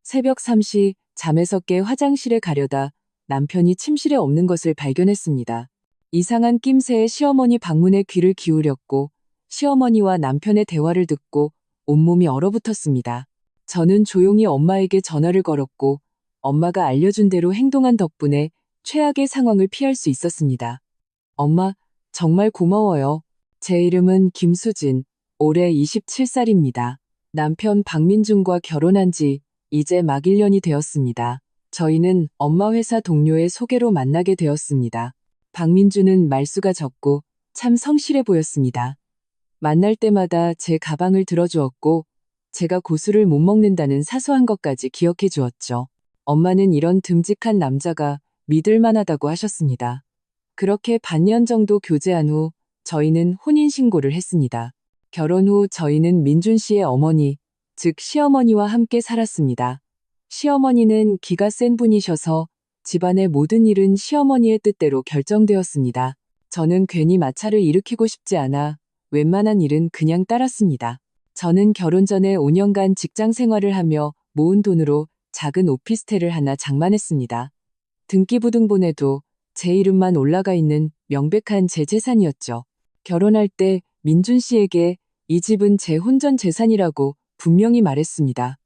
새벽 3시 잠에서 깨 화장실에 가려다 남편이 침실에 없는 것을 발견했습니다. 이상한 낌새의 시어머니 방문에 귀를 기울였고 시어머니와 남편의 대화를 듣고 온몸이 얼어붙었습니다. 저는 조용히 엄마에게 전화를 걸었고 엄마가 알려준 대로 행동한 덕분에 최악의 상황을 피할 수 있었습니다. 엄마, 정말 고마워요. 제 이름은 김수진, 올해 27살입니다. 남편 박민준과 결혼한 지 이제 막 1년이 되었습니다. 저희는 엄마 회사 동료의 소개로 만나게 되었습니다. 박민준은 말수가 적고 참 성실해 보였습니다. 만날 때마다 제 가방을 들어주었고 제가 고수를 못 먹는다는 사소한 것까지 기억해 주었죠. 엄마는 이런 듬직한 남자가 믿을 만하다고 하셨습니다. 그렇게 반년 정도 교제한 후 저희는 혼인신고를 했습니다. 결혼 후 저희는 민준 씨의 어머니, 즉 시어머니와 함께 살았습니다. 시어머니는 기가 센 분이셔서 집안의 모든 일은 시어머니의 뜻대로 결정되었습니다. 저는 괜히 마찰을 일으키고 싶지 않아 웬만한 일은 그냥 따랐습니다. 저는 결혼 전에 5년간 직장 생활을 하며 모은 돈으로 작은 오피스텔을 하나 장만했습니다. 등기부등본에도 제 이름만 올라가 있는 명백한 제 재산이었죠. 결혼할 때 민준 씨에게 이 집은 제 혼전 재산이라고 분명히 말했습니다.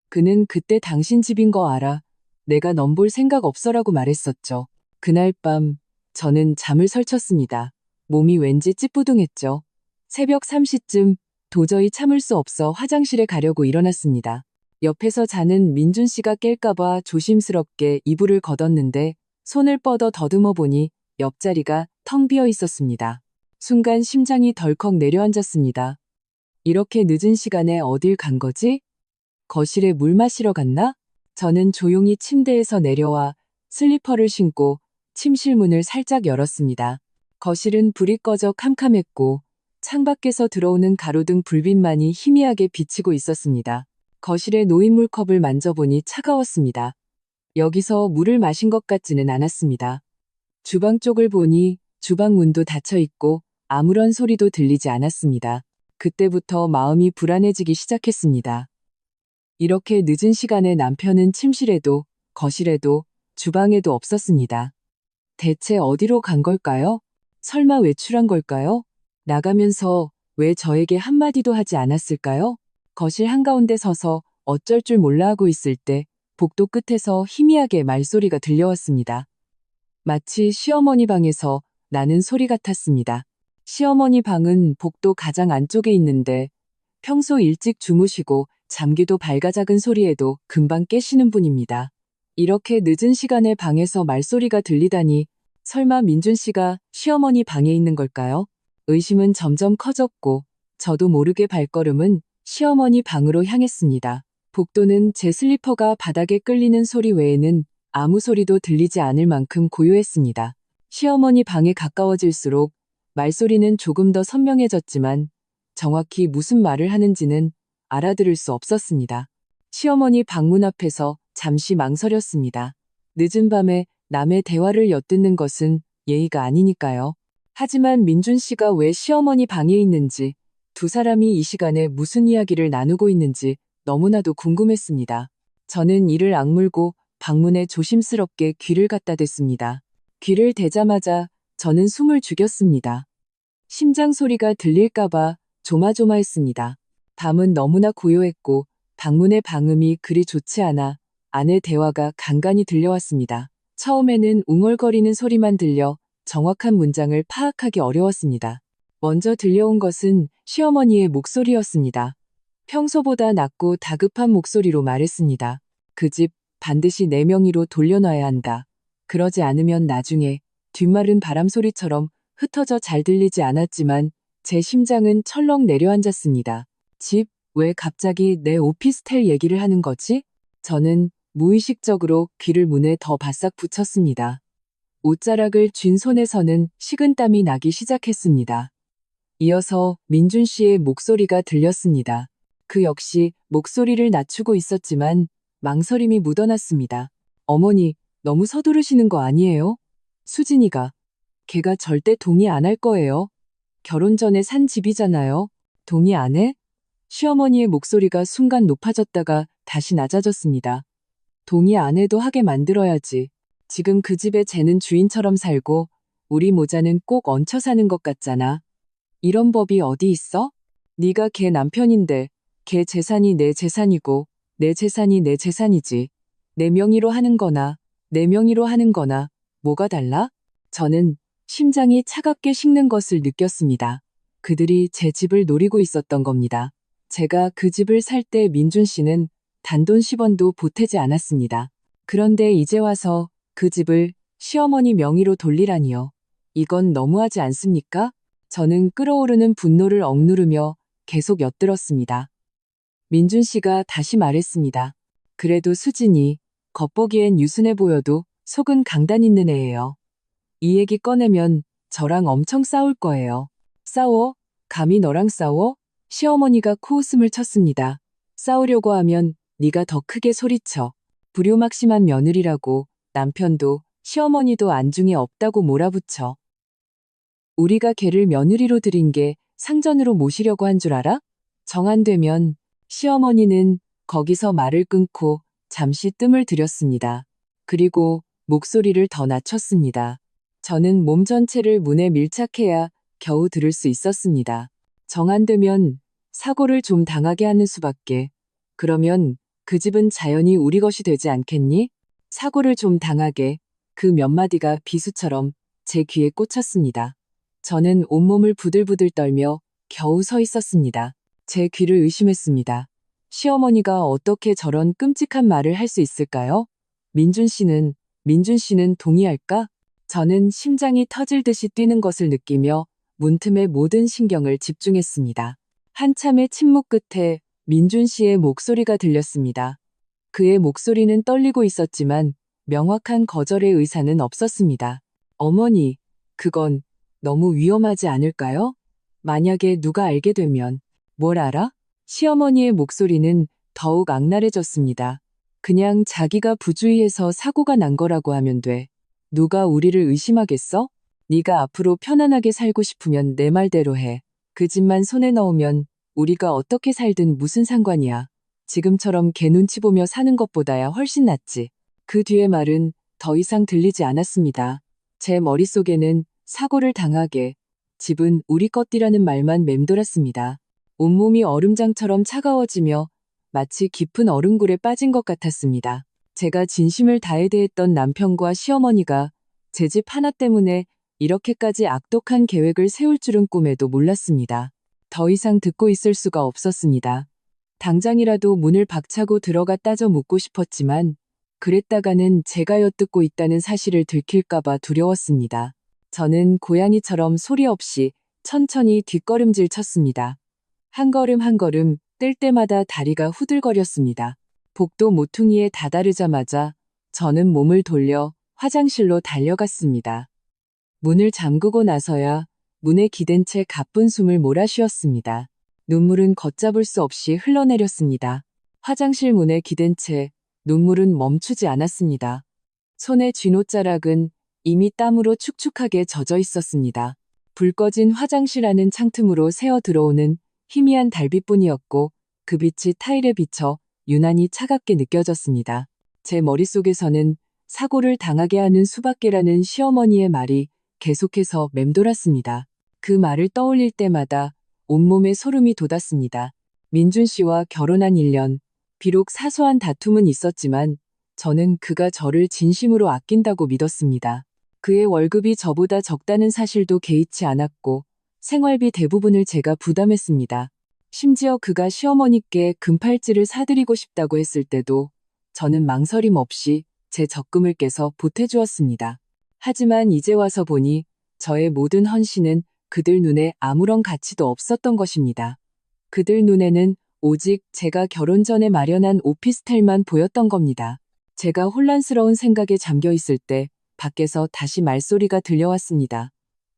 그는 그때 당신 집인 거 알아. 내가 넌 볼 생각 없어라고 말했었죠. 그날 밤 저는 잠을 설쳤습니다. 몸이 왠지 찌뿌둥했죠. 새벽 3시쯤 도저히 참을 수 없어 화장실에 가려고 일어났습니다. 옆에서 자는 민준 씨가 깰까봐 조심스럽게 이불을 걷었는데 손을 뻗어 더듬어 보니 옆자리가 텅 비어 있었습니다. 순간 심장이 덜컥 내려앉았습니다. 이렇게 늦은 시간에 어딜 간 거지? 거실에 물 마시러 갔나? 저는 조용히 침대에서 내려와 슬리퍼를 신고 침실 문을 살짝 열었습니다. 거실은 불이 꺼져 캄캄했고 창밖에서 들어오는 가로등 불빛만이 희미하게 비치고 있었습니다. 거실에 놓인 물컵을 만져보니 차가웠습니다. 여기서 물을 마신 것 같지는 않았습니다. 주방 쪽을 보니 주방 문도 닫혀 있고 아무런 소리도 들리지 않았습니다. 그때부터 마음이 불안해지기 시작했습니다. 이렇게 늦은 시간에 남편은 침실에도 거실에도 주방에도 없었습니다. 대체 어디로 간 걸까요? 설마 외출한 걸까요? 나가면서 왜 저에게 한마디도 하지 않았을까요? 거실 한가운데 서서 어쩔 줄 몰라 하고 있을 때 복도 끝에서 희미하게 말소리가 들려왔습니다. 마치 시어머니 방에서 나는 소리 같았습니다. 시어머니 방은 복도 가장 안쪽에 있는데 평소 일찍 주무시고 잠기도 발가작은 소리에도 금방 깨시는 분입니다. 이렇게 늦은 시간에 방에서 말소리가 들리다니 설마 민준 씨가 시어머니 방에 있는 걸까요? 의심은 점점 커졌고 저도 모르게 발걸음은 시어머니 방으로 향했습니다. 복도는 제 슬리퍼가 바닥에 끌리는 소리 외에는 아무 소리도 들리지 않을 만큼 고요했습니다. 시어머니 방에 가까워질수록 말소리는 조금 더 선명해졌지만 정확히 무슨 말을 하는지는 알아들을 수 없었습니다. 시어머니 방문 앞에서 잠시 망설였습니다. 늦은 밤에 남의 대화를 엿듣는 것은 예의가 아니니까요. 하지만 민준 씨가 왜 시어머니 방에 있는지, 두 사람이 이 시간에 무슨 이야기를 나누고 있는지 너무나도 궁금했습니다. 저는 이를 악물고 방문에 조심스럽게 귀를 갖다 댔습니다. 귀를 대자마자 저는 숨을 죽였습니다. 심장 소리가 들릴까봐 조마조마했습니다. 밤은 너무나 고요했고 방문의 방음이 그리 좋지 않아 아내 대화가 간간히 들려왔습니다. 처음에는 웅얼거리는 소리만 들려 정확한 문장을 파악하기 어려웠습니다. 먼저 들려온 것은 시어머니의 목소리였습니다. 평소보다 낮고 다급한 목소리로 말했습니다. 그 집 반드시 내 명의로 돌려놔야 한다. 그러지 않으면 나중에 뒷말은 바람소리처럼 흩어져 잘 들리지 않았지만 제 심장은 철렁 내려앉았습니다. 집, 왜 갑자기 내 오피스텔 얘기를 하는 거지? 저는 무의식적으로 귀를 문에 더 바싹 붙였습니다. 옷자락을 쥔 손에서는 식은땀이 나기 시작했습니다. 이어서 민준 씨의 목소리가 들렸습니다. 그 역시 목소리를 낮추고 있었지만 망설임이 묻어났습니다. 어머니, 너무 서두르시는 거 아니에요? 수진이가. 걔가 절대 동의 안 할 거예요. 결혼 전에 산 집이잖아요. 동의 안 해? 시어머니의 목소리가 순간 높아졌다가 다시 낮아졌습니다. 동의 안 해도 하게 만들어야지. 지금 그 집에 쟤는 주인처럼 살고 우리 모자는 꼭 얹혀 사는 것 같잖아. 이런 법이 어디 있어? 네가 걔 남편인데 걔 재산이 내 재산이고 내 재산이 내 재산이지. 내 명의로 하는 거나 내 명의로 하는 거나 뭐가 달라? 저는 심장이 차갑게 식는 것을 느꼈습니다. 그들이 제 집을 노리고 있었던 겁니다. 제가 그 집을 살 때 민준 씨는 단돈 10원도 보태지 않았습니다. 그런데 이제 와서 그 집을 시어머니 명의로 돌리라니요. 이건 너무하지 않습니까? 저는 끓어오르는 분노를 억누르며 계속 엿들었습니다. 민준 씨가 다시 말했습니다. 그래도 수진이 겉보기엔 유순해 보여도 속은 강단 있는 애예요. 이 얘기 꺼내면 저랑 엄청 싸울 거예요. 싸워? 감히 너랑 싸워? 시어머니가 코웃음을 쳤습니다. 싸우려고 하면 네가 더 크게 소리쳐. 불효막심한 며느리라고 남편도 시어머니도 안중에 없다고 몰아붙여. 우리가 걔를 며느리로 들인 게 상전으로 모시려고 한 줄 알아? 정 안 되면 시어머니는 거기서 말을 끊고 잠시 뜸을 들였습니다. 그리고 목소리를 더 낮췄습니다. 저는 몸 전체를 문에 밀착해야 겨우 들을 수 있었습니다. 정 안 되면 사고를 좀 당하게 하는 수밖에. 그러면 그 집은 자연히 우리 것이 되지 않겠니? 사고를 좀 당하게. 그 몇 마디가 비수처럼 제 귀에 꽂혔습니다. 저는 온몸을 부들부들 떨며 겨우 서 있었습니다. 제 귀를 의심했습니다. 시어머니가 어떻게 저런 끔찍한 말을 할 수 있을까요? 민준 씨는 동의할까? 저는 심장이 터질 듯이 뛰는 것을 느끼며 문틈에 모든 신경을 집중했습니다. 한참의 침묵 끝에 민준 씨의 목소리가 들렸습니다. 그의 목소리는 떨리고 있었지만 명확한 거절의 의사는 없었습니다. 어머니, 그건 너무 위험하지 않을까요? 만약에 누가 알게 되면. 뭘 알아? 시어머니의 목소리는 더욱 악랄해졌습니다. 그냥 자기가 부주의해서 사고가 난 거라고 하면 돼. 누가 우리를 의심하겠어? 네가 앞으로 편안하게 살고 싶으면 내 말대로 해. 그 집만 손에 넣으면 우리가 어떻게 살든 무슨 상관이야. 지금처럼 개 눈치 보며 사는 것보다야 훨씬 낫지. 그 뒤의 말은 더 이상 들리지 않았습니다. 제 머릿속에는 사고를 당하게, 집은 우리 것이라는 말만 맴돌았습니다. 온몸이 얼음장처럼 차가워지며 마치 깊은 얼음굴에 빠진 것 같았습니다. 제가 진심을 다해 대했던 남편과 시어머니가 제 집 하나 때문에 이렇게까지 악독한 계획을 세울 줄은 꿈에도 몰랐습니다. 더 이상 듣고 있을 수가 없었습니다. 당장이라도 문을 박차고 들어가 따져 묻고 싶었지만 그랬다가는 제가 엿듣고 있다는 사실을 들킬까봐 두려웠습니다. 저는 고양이처럼 소리 없이 천천히 뒷걸음질 쳤습니다. 한 걸음 한 걸음 뜰 때마다 다리가 후들거렸습니다. 복도 모퉁이에 다다르자마자 저는 몸을 돌려 화장실로 달려갔습니다. 문을 잠그고 나서야 문에 기댄 채 가쁜 숨을 몰아쉬었습니다. 눈물은 걷잡을 수 없이 흘러내렸습니다. 화장실 문에 기댄 채 눈물은 멈추지 않았습니다. 손의 쥐노자락은 이미 땀으로 축축하게 젖어 있었습니다. 불 꺼진 화장실 안은 창틈으로 새어 들어오는 희미한 달빛뿐이었고 그 빛이 타일에 비쳐 유난히 차갑게 느껴졌습니다. 제 머릿속에서는 사고를 당하게 하는 수밖에라는 시어머니의 말이 계속해서 맴돌았습니다. 그 말을 떠올릴 때마다 온몸에 소름이 돋았습니다. 민준 씨와 결혼한 1년, 비록 사소한 다툼은 있었지만 저는 그가 저를 진심으로 아낀다고 믿었습니다. 그의 월급이 저보다 적다는 사실도 개의치 않았고 생활비 대부분을 제가 부담했습니다. 심지어 그가 시어머니께 금팔찌를 사드리고 싶다고 했을 때도 저는 망설임 없이 제 적금을 깨서 보태주었습니다. 하지만 이제 와서 보니 저의 모든 헌신은 그들 눈에 아무런 가치도 없었던 것입니다. 그들 눈에는 오직 제가 결혼 전에 마련한 오피스텔만 보였던 겁니다. 제가 혼란스러운 생각에 잠겨 있을 때 밖에서 다시 말소리가 들려왔습니다.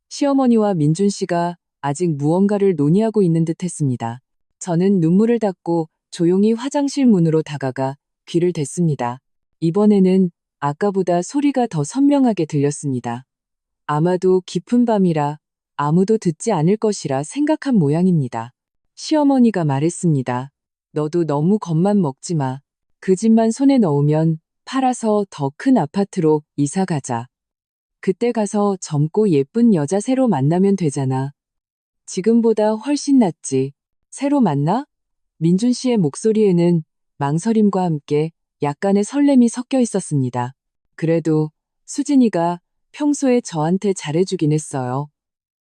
시어머니와 민준 씨가 아직 무언가를 논의하고 있는 듯 했습니다. 저는 눈물을 닦고 조용히 화장실 문으로 다가가 귀를 댔습니다. 이번에는 아까보다 소리가 더 선명하게 들렸습니다. 아마도 깊은 밤이라 아무도 듣지 않을 것이라 생각한 모양입니다. 시어머니가 말했습니다. 너도 너무 겁만 먹지 마. 그 집만 손에 넣으면 팔아서 더 큰 아파트로 이사 가자. 그때 가서 젊고 예쁜 여자 새로 만나면 되잖아. 지금보다 훨씬 낫지. 새로 만나? 민준 씨의 목소리에는 망설임과 함께 약간의 설렘이 섞여 있었습니다. 그래도 수진이가 평소에 저한테 잘해주긴 했어요.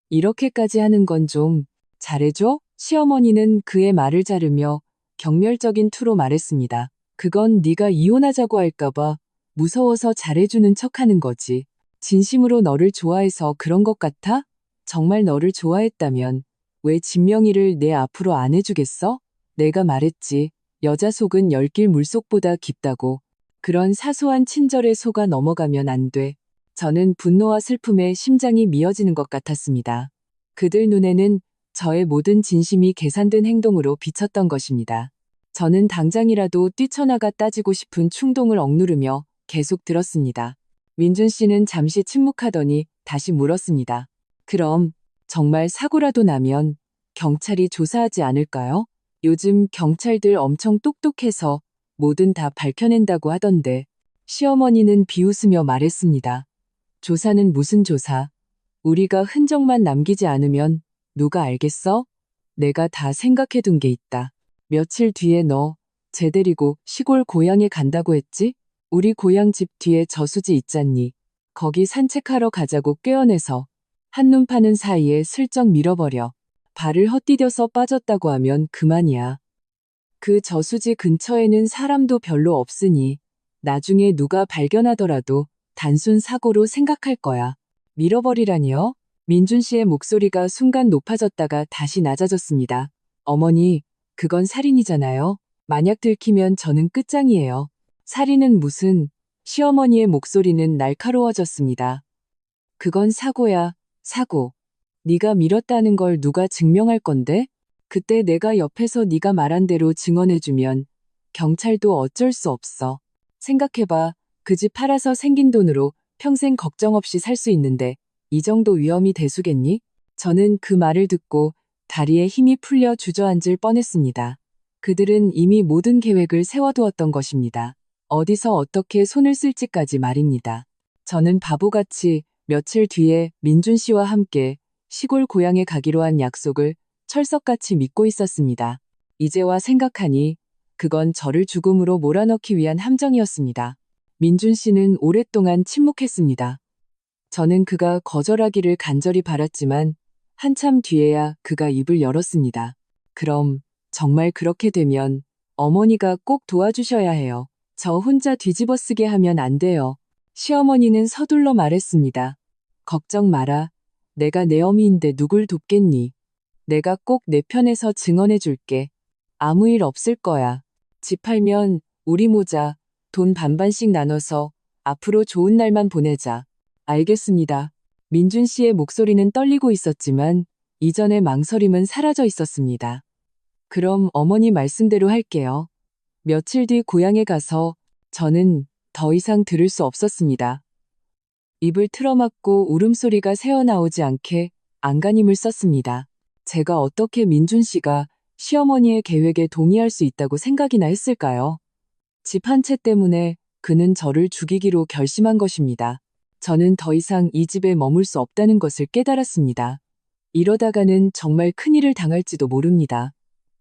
이렇게까지 하는 건 좀 잘해줘? 시어머니는 그의 말을 자르며 경멸적인 투로 말했습니다. 그건 네가 이혼하자고 할까봐 무서워서 잘해주는 척하는 거지. 진심으로 너를 좋아해서 그런 것 같아? 정말 너를 좋아했다면 왜 진명이를 내 앞으로 안 해주겠어? 내가 말했지. 여자 속은 열길 물속보다 깊다고. 그런 사소한 친절에 속아 넘어가면 안 돼. 저는 분노와 슬픔에 심장이 미어지는 것 같았습니다. 그들 눈에는 저의 모든 진심이 계산된 행동으로 비쳤던 것입니다. 저는 당장이라도 뛰쳐나가 따지고 싶은 충동을 억누르며 계속 들었습니다. 민준 씨는 잠시 침묵하더니 다시 물었습니다. 그럼 정말 사고라도 나면 경찰이 조사하지 않을까요? 요즘 경찰들 엄청 똑똑해서 뭐든 다 밝혀낸다고 하던데. 시어머니는 비웃으며 말했습니다. 조사는 무슨 조사? 우리가 흔적만 남기지 않으면 누가 알겠어? 내가 다 생각해둔 게 있다. 며칠 뒤에 너 쟤 데리고 시골 고향에 간다고 했지? 우리 고향 집 뒤에 저수지 있잖니. 거기 산책하러 가자고 꿰어내서 한눈 파는 사이에 슬쩍 밀어버려. 발을 헛디뎌서 빠졌다고 하면 그만이야. 그 저수지 근처에는 사람도 별로 없으니 나중에 누가 발견하더라도 단순 사고로 생각할 거야. 밀어버리라니요? 민준 씨의 목소리가 순간 높아졌다가 다시 낮아졌습니다. 어머니, 그건 살인이잖아요. 만약 들키면 저는 끝장이에요. 살인은 무슨, 시어머니의 목소리는 날카로워졌습니다. 그건 사고야, 사고. 네가 밀었다는 걸 누가 증명할 건데? 그때 내가 옆에서 네가 말한 대로 증언해주면 경찰도 어쩔 수 없어. 생각해봐. 그 집 팔아서 생긴 돈으로 평생 걱정 없이 살 수 있는데 이 정도 위험이 대수겠니? 저는 그 말을 듣고 다리에 힘이 풀려 주저앉을 뻔했습니다. 그들은 이미 모든 계획을 세워두었던 것입니다. 어디서 어떻게 손을 쓸지까지 말입니다. 저는 바보같이 며칠 뒤에 민준 씨와 함께 시골 고향에 가기로 한 약속을 철석같이 믿고 있었습니다. 이제와 생각하니 그건 저를 죽음으로 몰아넣기 위한 함정이었습니다. 민준 씨는 오랫동안 침묵했습니다. 저는 그가 거절하기를 간절히 바랐지만 한참 뒤에야 그가 입을 열었습니다. 그럼 정말 그렇게 되면 어머니가 꼭 도와주셔야 해요. 저 혼자 뒤집어쓰게 하면 안 돼요. 시어머니는 서둘러 말했습니다. 걱정 마라. 내가 내 어미인데 누굴 돕겠니? 내가 꼭 내 편에서 증언해 줄게. 아무 일 없을 거야. 집 팔면 우리 모자, 돈 반반씩 나눠서 앞으로 좋은 날만 보내자. 알겠습니다. 민준 씨의 목소리는 떨리고 있었지만 이전의 망설임은 사라져 있었습니다. 그럼 어머니 말씀대로 할게요. 며칠 뒤 고향에 가서 저는 더 이상 들을 수 없었습니다. 입을 틀어막고 울음소리가 새어나오지 않게 안간힘을 썼습니다. 제가 어떻게 민준 씨가 시어머니의 계획에 동의할 수 있다고 생각이나 했을까요? 집 한 채 때문에 그는 저를 죽이기로 결심한 것입니다. 저는 더 이상 이 집에 머물 수 없다는 것을 깨달았습니다. 이러다가는 정말 큰일을 당할지도 모릅니다.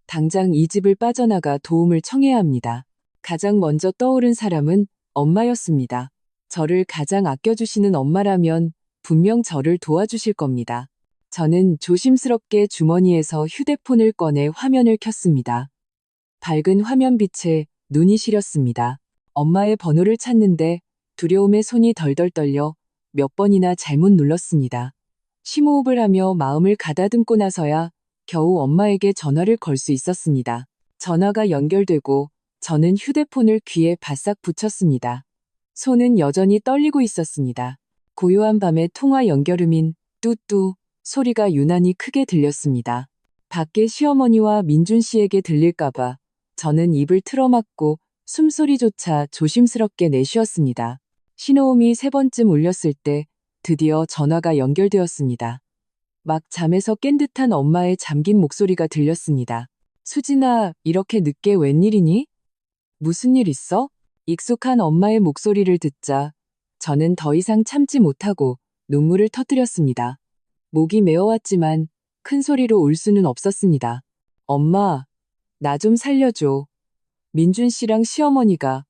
당장 이 집을 빠져나가 도움을 청해야 합니다. 가장 먼저 떠오른 사람은 엄마였습니다. 저를 가장 아껴주시는 엄마라면 분명 저를 도와주실 겁니다. 저는 조심스럽게 주머니에서 휴대폰을 꺼내 화면을 켰습니다. 밝은 화면빛에 눈이 시렸습니다. 엄마의 번호를 찾는데 두려움에 손이 덜덜 떨려 몇 번이나 잘못 눌렀습니다. 심호흡을 하며 마음을 가다듬고 나서야 겨우 엄마에게 전화를 걸 수 있었습니다. 전화가 연결되고 저는 휴대폰을 귀에 바싹 붙였습니다. 손은 여전히 떨리고 있었습니다. 고요한 밤에 통화 연결음인 뚜뚜 소리가 유난히 크게 들렸습니다. 밖에 시어머니와 민준 씨에게 들릴까봐 저는 입을 틀어막고 숨소리조차 조심스럽게 내쉬었습니다. 신호음이 3번쯤 울렸을 때 드디어 전화가 연결되었습니다. 막 잠에서 깬 듯한 엄마의 잠긴 목소리가 들렸습니다. 수진아, 이렇게 늦게 웬일이니? 무슨 일 있어? 익숙한 엄마의 목소리를 듣자 저는 더 이상 참지 못하고 눈물을 터뜨렸습니다. 목이 메어왔지만 큰 소리로 울 수는 없었습니다. 엄마, 나 좀 살려줘. 민준 씨랑 시어머니가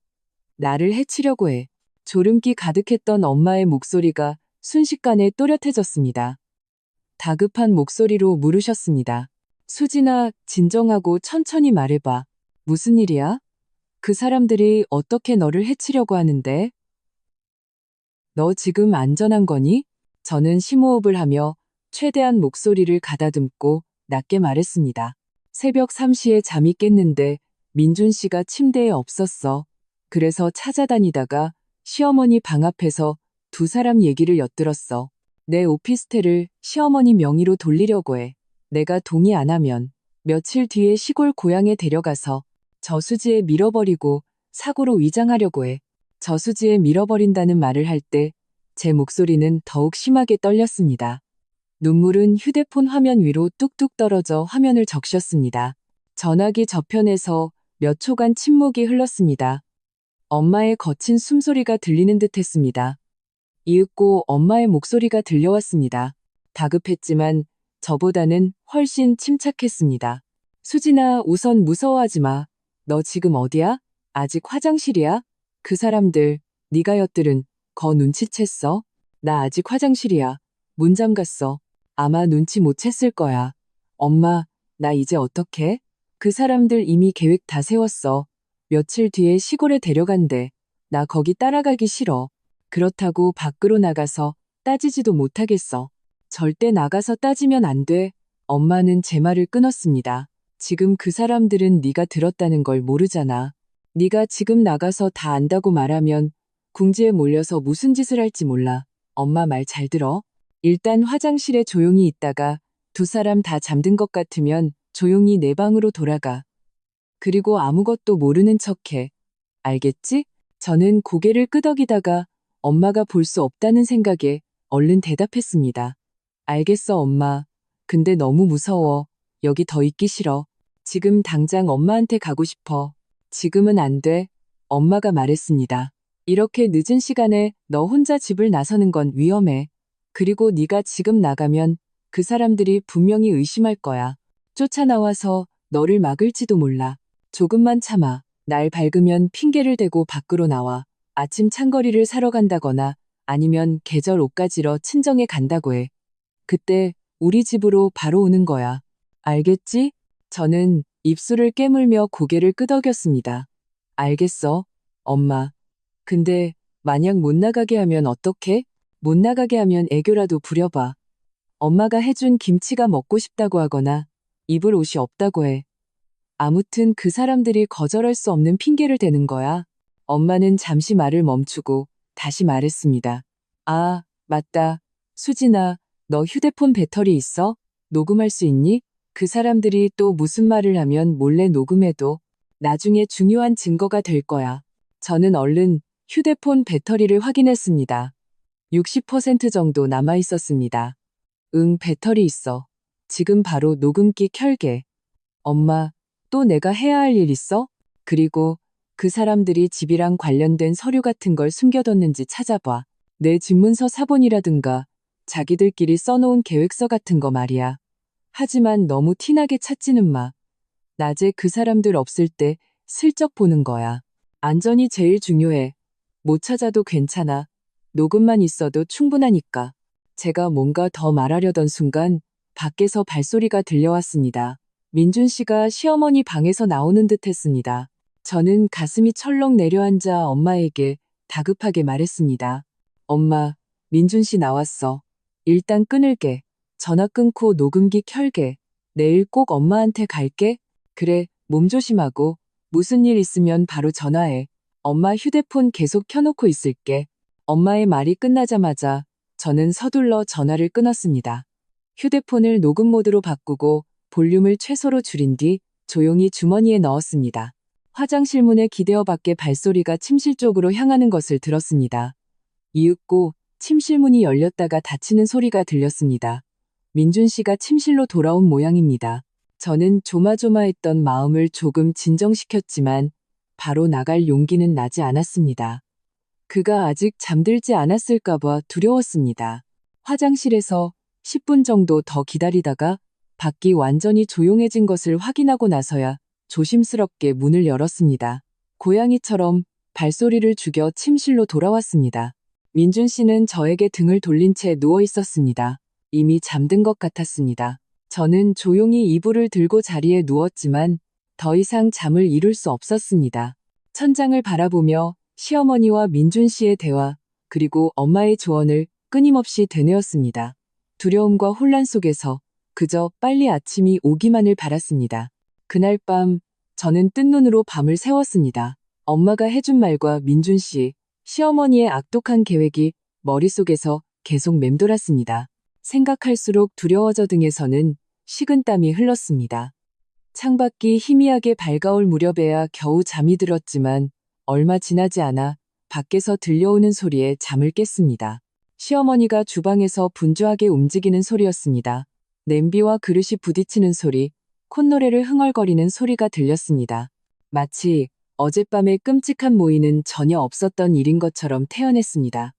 나를 해치려고 해. 졸음기 가득했던 엄마의 목소리가 순식간에 또렷해졌습니다. 다급한 목소리로 물으셨습니다. 수진아, 진정하고 천천히 말해봐. 무슨 일이야? 그 사람들이 어떻게 너를 해치려고 하는데? 너 지금 안전한 거니? 저는 심호흡을 하며 최대한 목소리를 가다듬고 낮게 말했습니다. 새벽 3시에 잠이 깼는데 민준 씨가 침대에 없었어. 그래서 찾아다니다가 시어머니 방 앞에서 두 사람 얘기를 엿들었어. 내 오피스텔을 시어머니 명의로 돌리려고 해. 내가 동의 안 하면 며칠 뒤에 시골 고향에 데려가서 저수지에 밀어버리고 사고로 위장하려고 해. 저수지에 밀어버린다는 말을 할 때 제 목소리는 더욱 심하게 떨렸습니다. 눈물은 휴대폰 화면 위로 뚝뚝 떨어져 화면을 적셨습니다. 전화기 저편에서 몇 초간 침묵이 흘렀습니다. 엄마의 거친 숨소리가 들리는 듯 했습니다. 이윽고 엄마의 목소리가 들려왔습니다. 다급했지만 저보다는 훨씬 침착했습니다. 수진아, 우선 무서워하지 마. 너 지금 어디야? 아직 화장실이야? 그 사람들, 네가 엿들은 거 눈치챘어? 나 아직 화장실이야. 문 잠갔어. 아마 눈치 못 챘을 거야. 엄마, 나 이제 어떡해? 그 사람들 이미 계획 다 세웠어. 며칠 뒤에 시골에 데려간대. 나 거기 따라가기 싫어. 그렇다고 밖으로 나가서 따지지도 못하겠어. 절대 나가서 따지면 안 돼. 엄마는 제 말을 끊었습니다. 지금 그 사람들은 네가 들었다는 걸 모르잖아. 네가 지금 나가서 다 안다고 말하면 궁지에 몰려서 무슨 짓을 할지 몰라. 엄마 말 잘 들어. 일단 화장실에 조용히 있다가 두 사람 다 잠든 것 같으면 조용히 내 방으로 돌아가. 그리고 아무것도 모르는 척해. 알겠지? 저는 고개를 끄덕이다가 엄마가 볼 수 없다는 생각에 얼른 대답했습니다. 알겠어, 엄마. 근데 너무 무서워. 여기 더 있기 싫어. 지금 당장 엄마한테 가고 싶어. 지금은 안 돼. 엄마가 말했습니다. 이렇게 늦은 시간에 너 혼자 집을 나서는 건 위험해. 그리고 네가 지금 나가면 그 사람들이 분명히 의심할 거야. 쫓아나와서 너를 막을지도 몰라. 조금만 참아. 날 밝으면 핑계를 대고 밖으로 나와. 아침 찬거리를 사러 간다거나 아니면 계절 옷 가지러 친정에 간다고 해. 그때 우리 집으로 바로 오는 거야. 알겠지? 저는 입술을 깨물며 고개를 끄덕였습니다. 알겠어, 엄마. 근데 만약 못 나가게 하면 어떡해? 못 나가게 하면 애교라도 부려봐. 엄마가 해준 김치가 먹고 싶다고 하거나 입을 옷이 없다고 해. 아무튼 그 사람들이 거절할 수 없는 핑계를 대는 거야. 엄마는 잠시 말을 멈추고 다시 말했습니다. 아, 맞다. 수진아, 너 휴대폰 배터리 있어? 녹음할 수 있니? 그 사람들이 또 무슨 말을 하면 몰래 녹음해도 나중에 중요한 증거가 될 거야. 저는 얼른 휴대폰 배터리를 확인했습니다. 60% 정도 남아 있었습니다. 응, 배터리 있어. 지금 바로 녹음기 켤게. 엄마, 또 내가 해야 할 일 있어? 그리고 그 사람들이 집이랑 관련된 서류 같은 걸 숨겨뒀는지 찾아봐. 내 집문서 사본이라든가 자기들끼리 써놓은 계획서 같은 거 말이야. 하지만 너무 티나게 찾지는 마. 낮에 그 사람들 없을 때 슬쩍 보는 거야. 안전이 제일 중요해. 못 찾아도 괜찮아. 녹음만 있어도 충분하니까. 제가 뭔가 더 말하려던 순간 밖에서 발소리가 들려왔습니다. 민준 씨가 시어머니 방에서 나오는 듯 했습니다. 저는 가슴이 철렁 내려앉아 엄마에게 다급하게 말했습니다. 엄마, 민준 씨 나왔어. 일단 끊을게. 전화 끊고 녹음기 켤게. 내일 꼭 엄마한테 갈게. 그래, 몸 조심하고. 무슨 일 있으면 바로 전화해. 엄마 휴대폰 계속 켜놓고 있을게. 엄마의 말이 끝나자마자 저는 서둘러 전화를 끊었습니다. 휴대폰을 녹음 모드로 바꾸고 볼륨을 최소로 줄인 뒤 조용히 주머니에 넣었습니다. 화장실 문에 기대어 밖에 발소리가 침실 쪽으로 향하는 것을 들었습니다. 이윽고 침실 문이 열렸다가 닫히는 소리가 들렸습니다. 민준 씨가 침실로 돌아온 모양입니다. 저는 조마조마했던 마음을 조금 진정시켰지만 바로 나갈 용기는 나지 않았습니다. 그가 아직 잠들지 않았을까봐 두려웠습니다. 화장실에서 10분 정도 더 기다리다가 밖이 완전히 조용해진 것을 확인하고 나서야 조심스럽게 문을 열었습니다. 고양이처럼 발소리를 죽여 침실로 돌아왔습니다. 민준 씨는 저에게 등을 돌린 채 누워 있었습니다. 이미 잠든 것 같았습니다. 저는 조용히 이불을 들고 자리에 누웠지만 더 이상 잠을 이룰 수 없었습니다. 천장을 바라보며 시어머니와 민준 씨의 대화, 그리고 엄마의 조언을 끊임없이 되뇌었습니다. 두려움과 혼란 속에서 그저 빨리 아침이 오기만을 바랐습니다. 그날 밤 저는 뜬 눈으로 밤을 새웠습니다. 엄마가 해준 말과 민준 씨, 시어머니의 악독한 계획이 머릿속에서 계속 맴돌았습니다. 생각할수록 두려워져 등에서는 식은땀이 흘렀습니다. 창밖이 희미하게 밝아올 무렵에야 겨우 잠이 들었지만 얼마 지나지 않아 밖에서 들려오는 소리에 잠을 깼습니다. 시어머니가 주방에서 분주하게 움직이는 소리였습니다. 냄비와 그릇이 부딪히는 소리, 콧노래를 흥얼거리는 소리가 들렸습니다. 마치 어젯밤의 끔찍한 모의는 전혀 없었던 일인 것처럼 태연했습니다.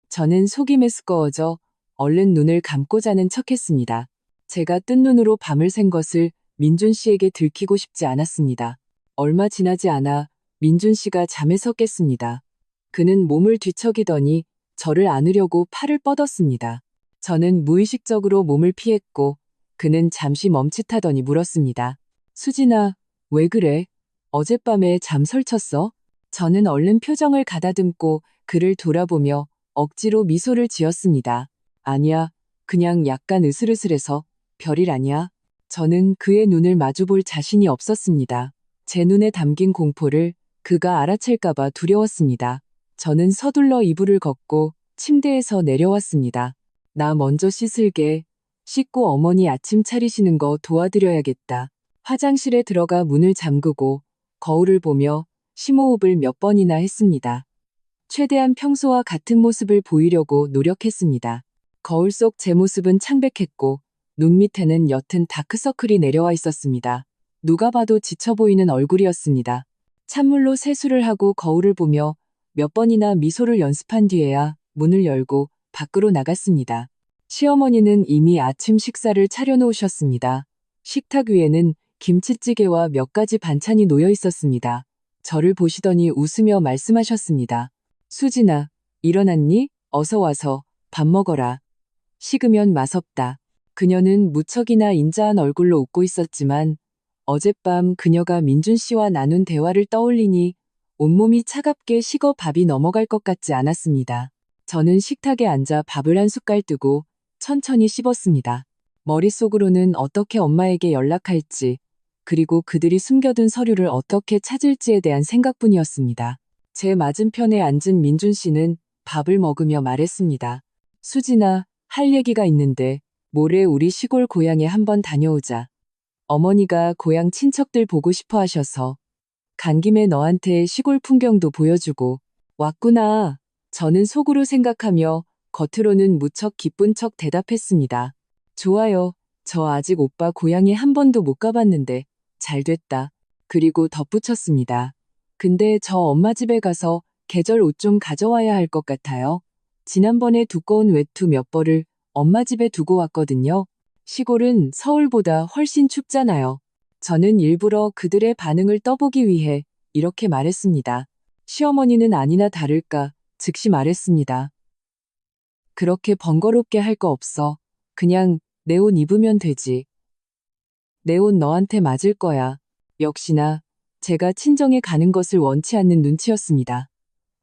저는 속이 메스꺼워져 얼른 눈을 감고 자는 척했습니다. 제가 뜬 눈으로 밤을 샌 것을 민준 씨에게 들키고 싶지 않았습니다. 얼마 지나지 않아 민준 씨가 잠에서 깼습니다. 그는 몸을 뒤척이더니 저를 안으려고 팔을 뻗었습니다. 저는 무의식적으로 몸을 피했고 그는 잠시 멈칫하더니 물었습니다. 수진아, 왜 그래? 어젯밤에 잠 설쳤어? 저는 얼른 표정을 가다듬고 그를 돌아보며 억지로 미소를 지었습니다. 아니야, 그냥 약간 으슬으슬해서 별일 아니야. 저는 그의 눈을 마주볼 자신이 없었습니다. 제 눈에 담긴 공포를 그가 알아챌까봐 두려웠습니다. 저는 서둘러 이불을 걷고 침대에서 내려왔습니다. 나 먼저 씻을게. 씻고 어머니 아침 차리시는 거 도와드려야겠다. 화장실에 들어가 문을 잠그고 거울을 보며 심호흡을 몇 번이나 했습니다. 최대한 평소와 같은 모습을 보이려고 노력했습니다. 거울 속 제 모습은 창백했고 눈 밑에는 옅은 다크서클이 내려와 있었습니다. 누가 봐도 지쳐 보이는 얼굴이었습니다. 찬물로 세수를 하고 거울을 보며 몇 번이나 미소를 연습한 뒤에야 문을 열고 밖으로 나갔습니다. 시어머니는 이미 아침 식사를 차려놓으셨습니다. 식탁 위에는 김치찌개와 몇 가지 반찬이 놓여 있었습니다. 저를 보시더니 웃으며 말씀하셨습니다. 수진아, 일어났니? 어서 와서 밥 먹어라. 식으면 맛없다. 그녀는 무척이나 인자한 얼굴로 웃고 있었지만 어젯밤 그녀가 민준 씨와 나눈 대화를 떠올리니 온몸이 차갑게 식어 밥이 넘어갈 것 같지 않았습니다. 저는 식탁에 앉아 밥을 한 숟갈 뜨고 천천히 씹었습니다. 머릿속으로는 어떻게 엄마에게 연락할지, 그리고 그들이 숨겨둔 서류를 어떻게 찾을지에 대한 생각뿐이었습니다. 제 맞은편에 앉은 민준 씨는 밥을 먹으며 말했습니다. 수진아, 할 얘기가 있는데 모레 우리 시골 고향에 한번 다녀오자. 어머니가 고향 친척들 보고 싶어 하셔서 간 김에 너한테 시골 풍경도 보여주고 왔구나. 저는 속으로 생각하며 겉으로는 무척 기쁜 척 대답했습니다. 좋아요. 저 아직 오빠 고향에 한 번도 못 가봤는데 잘 됐다. 그리고 덧붙였습니다. 근데 저 엄마 집에 가서 계절 옷 좀 가져와야 할 것 같아요. 지난번에 두꺼운 외투 몇 벌을 엄마 집에 두고 왔거든요. 시골은 서울보다 훨씬 춥잖아요. 저는 일부러 그들의 반응을 떠보기 위해 이렇게 말했습니다. 시어머니는 아니나 다를까 즉시 말했습니다. 그렇게 번거롭게 할 거 없어. 그냥 내 옷 입으면 되지. 내 옷 너한테 맞을 거야. 역시나 제가 친정에 가는 것을 원치 않는 눈치였습니다.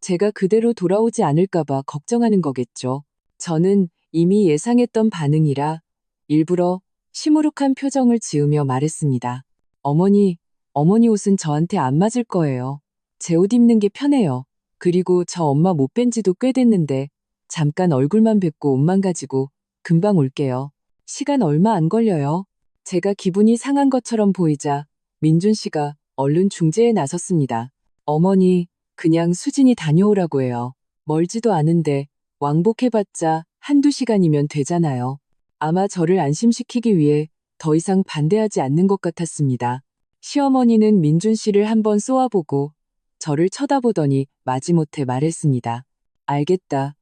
제가 그대로 돌아오지 않을까봐 걱정하는 거겠죠. 저는 이미 예상했던 반응이라 일부러 시무룩한 표정을 지으며 말했습니다. 어머니 옷은 저한테 안 맞을 거예요. 제 옷 입는 게 편해요. 그리고 저 엄마 못 뵌 지도 꽤 됐는데 잠깐 얼굴만 뵙고 옷만 가지고 금방 올게요. 시간 얼마 안 걸려요. 제가 기분이 상한 것처럼 보이자 민준 씨가 얼른 중재에 나섰습니다. 어머니, 그냥 수진이 다녀오라고 해요. 멀지도 않은데 왕복해봤자 한두 시간이면 되잖아요. 아마 저를 안심시키기 위해 더 이상 반대하지 않는 것 같았습니다. 시어머니는 민준 씨를 한번 쏘아보고 저를 쳐다보더니 마지못해 말했습니다. 알겠다.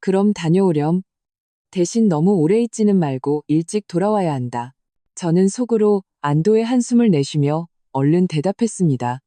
그럼 다녀오렴. 대신 너무 오래 있지는 말고 일찍 돌아와야 한다. 저는 속으로 안도의 한숨을 내쉬며 얼른 대답했습니다.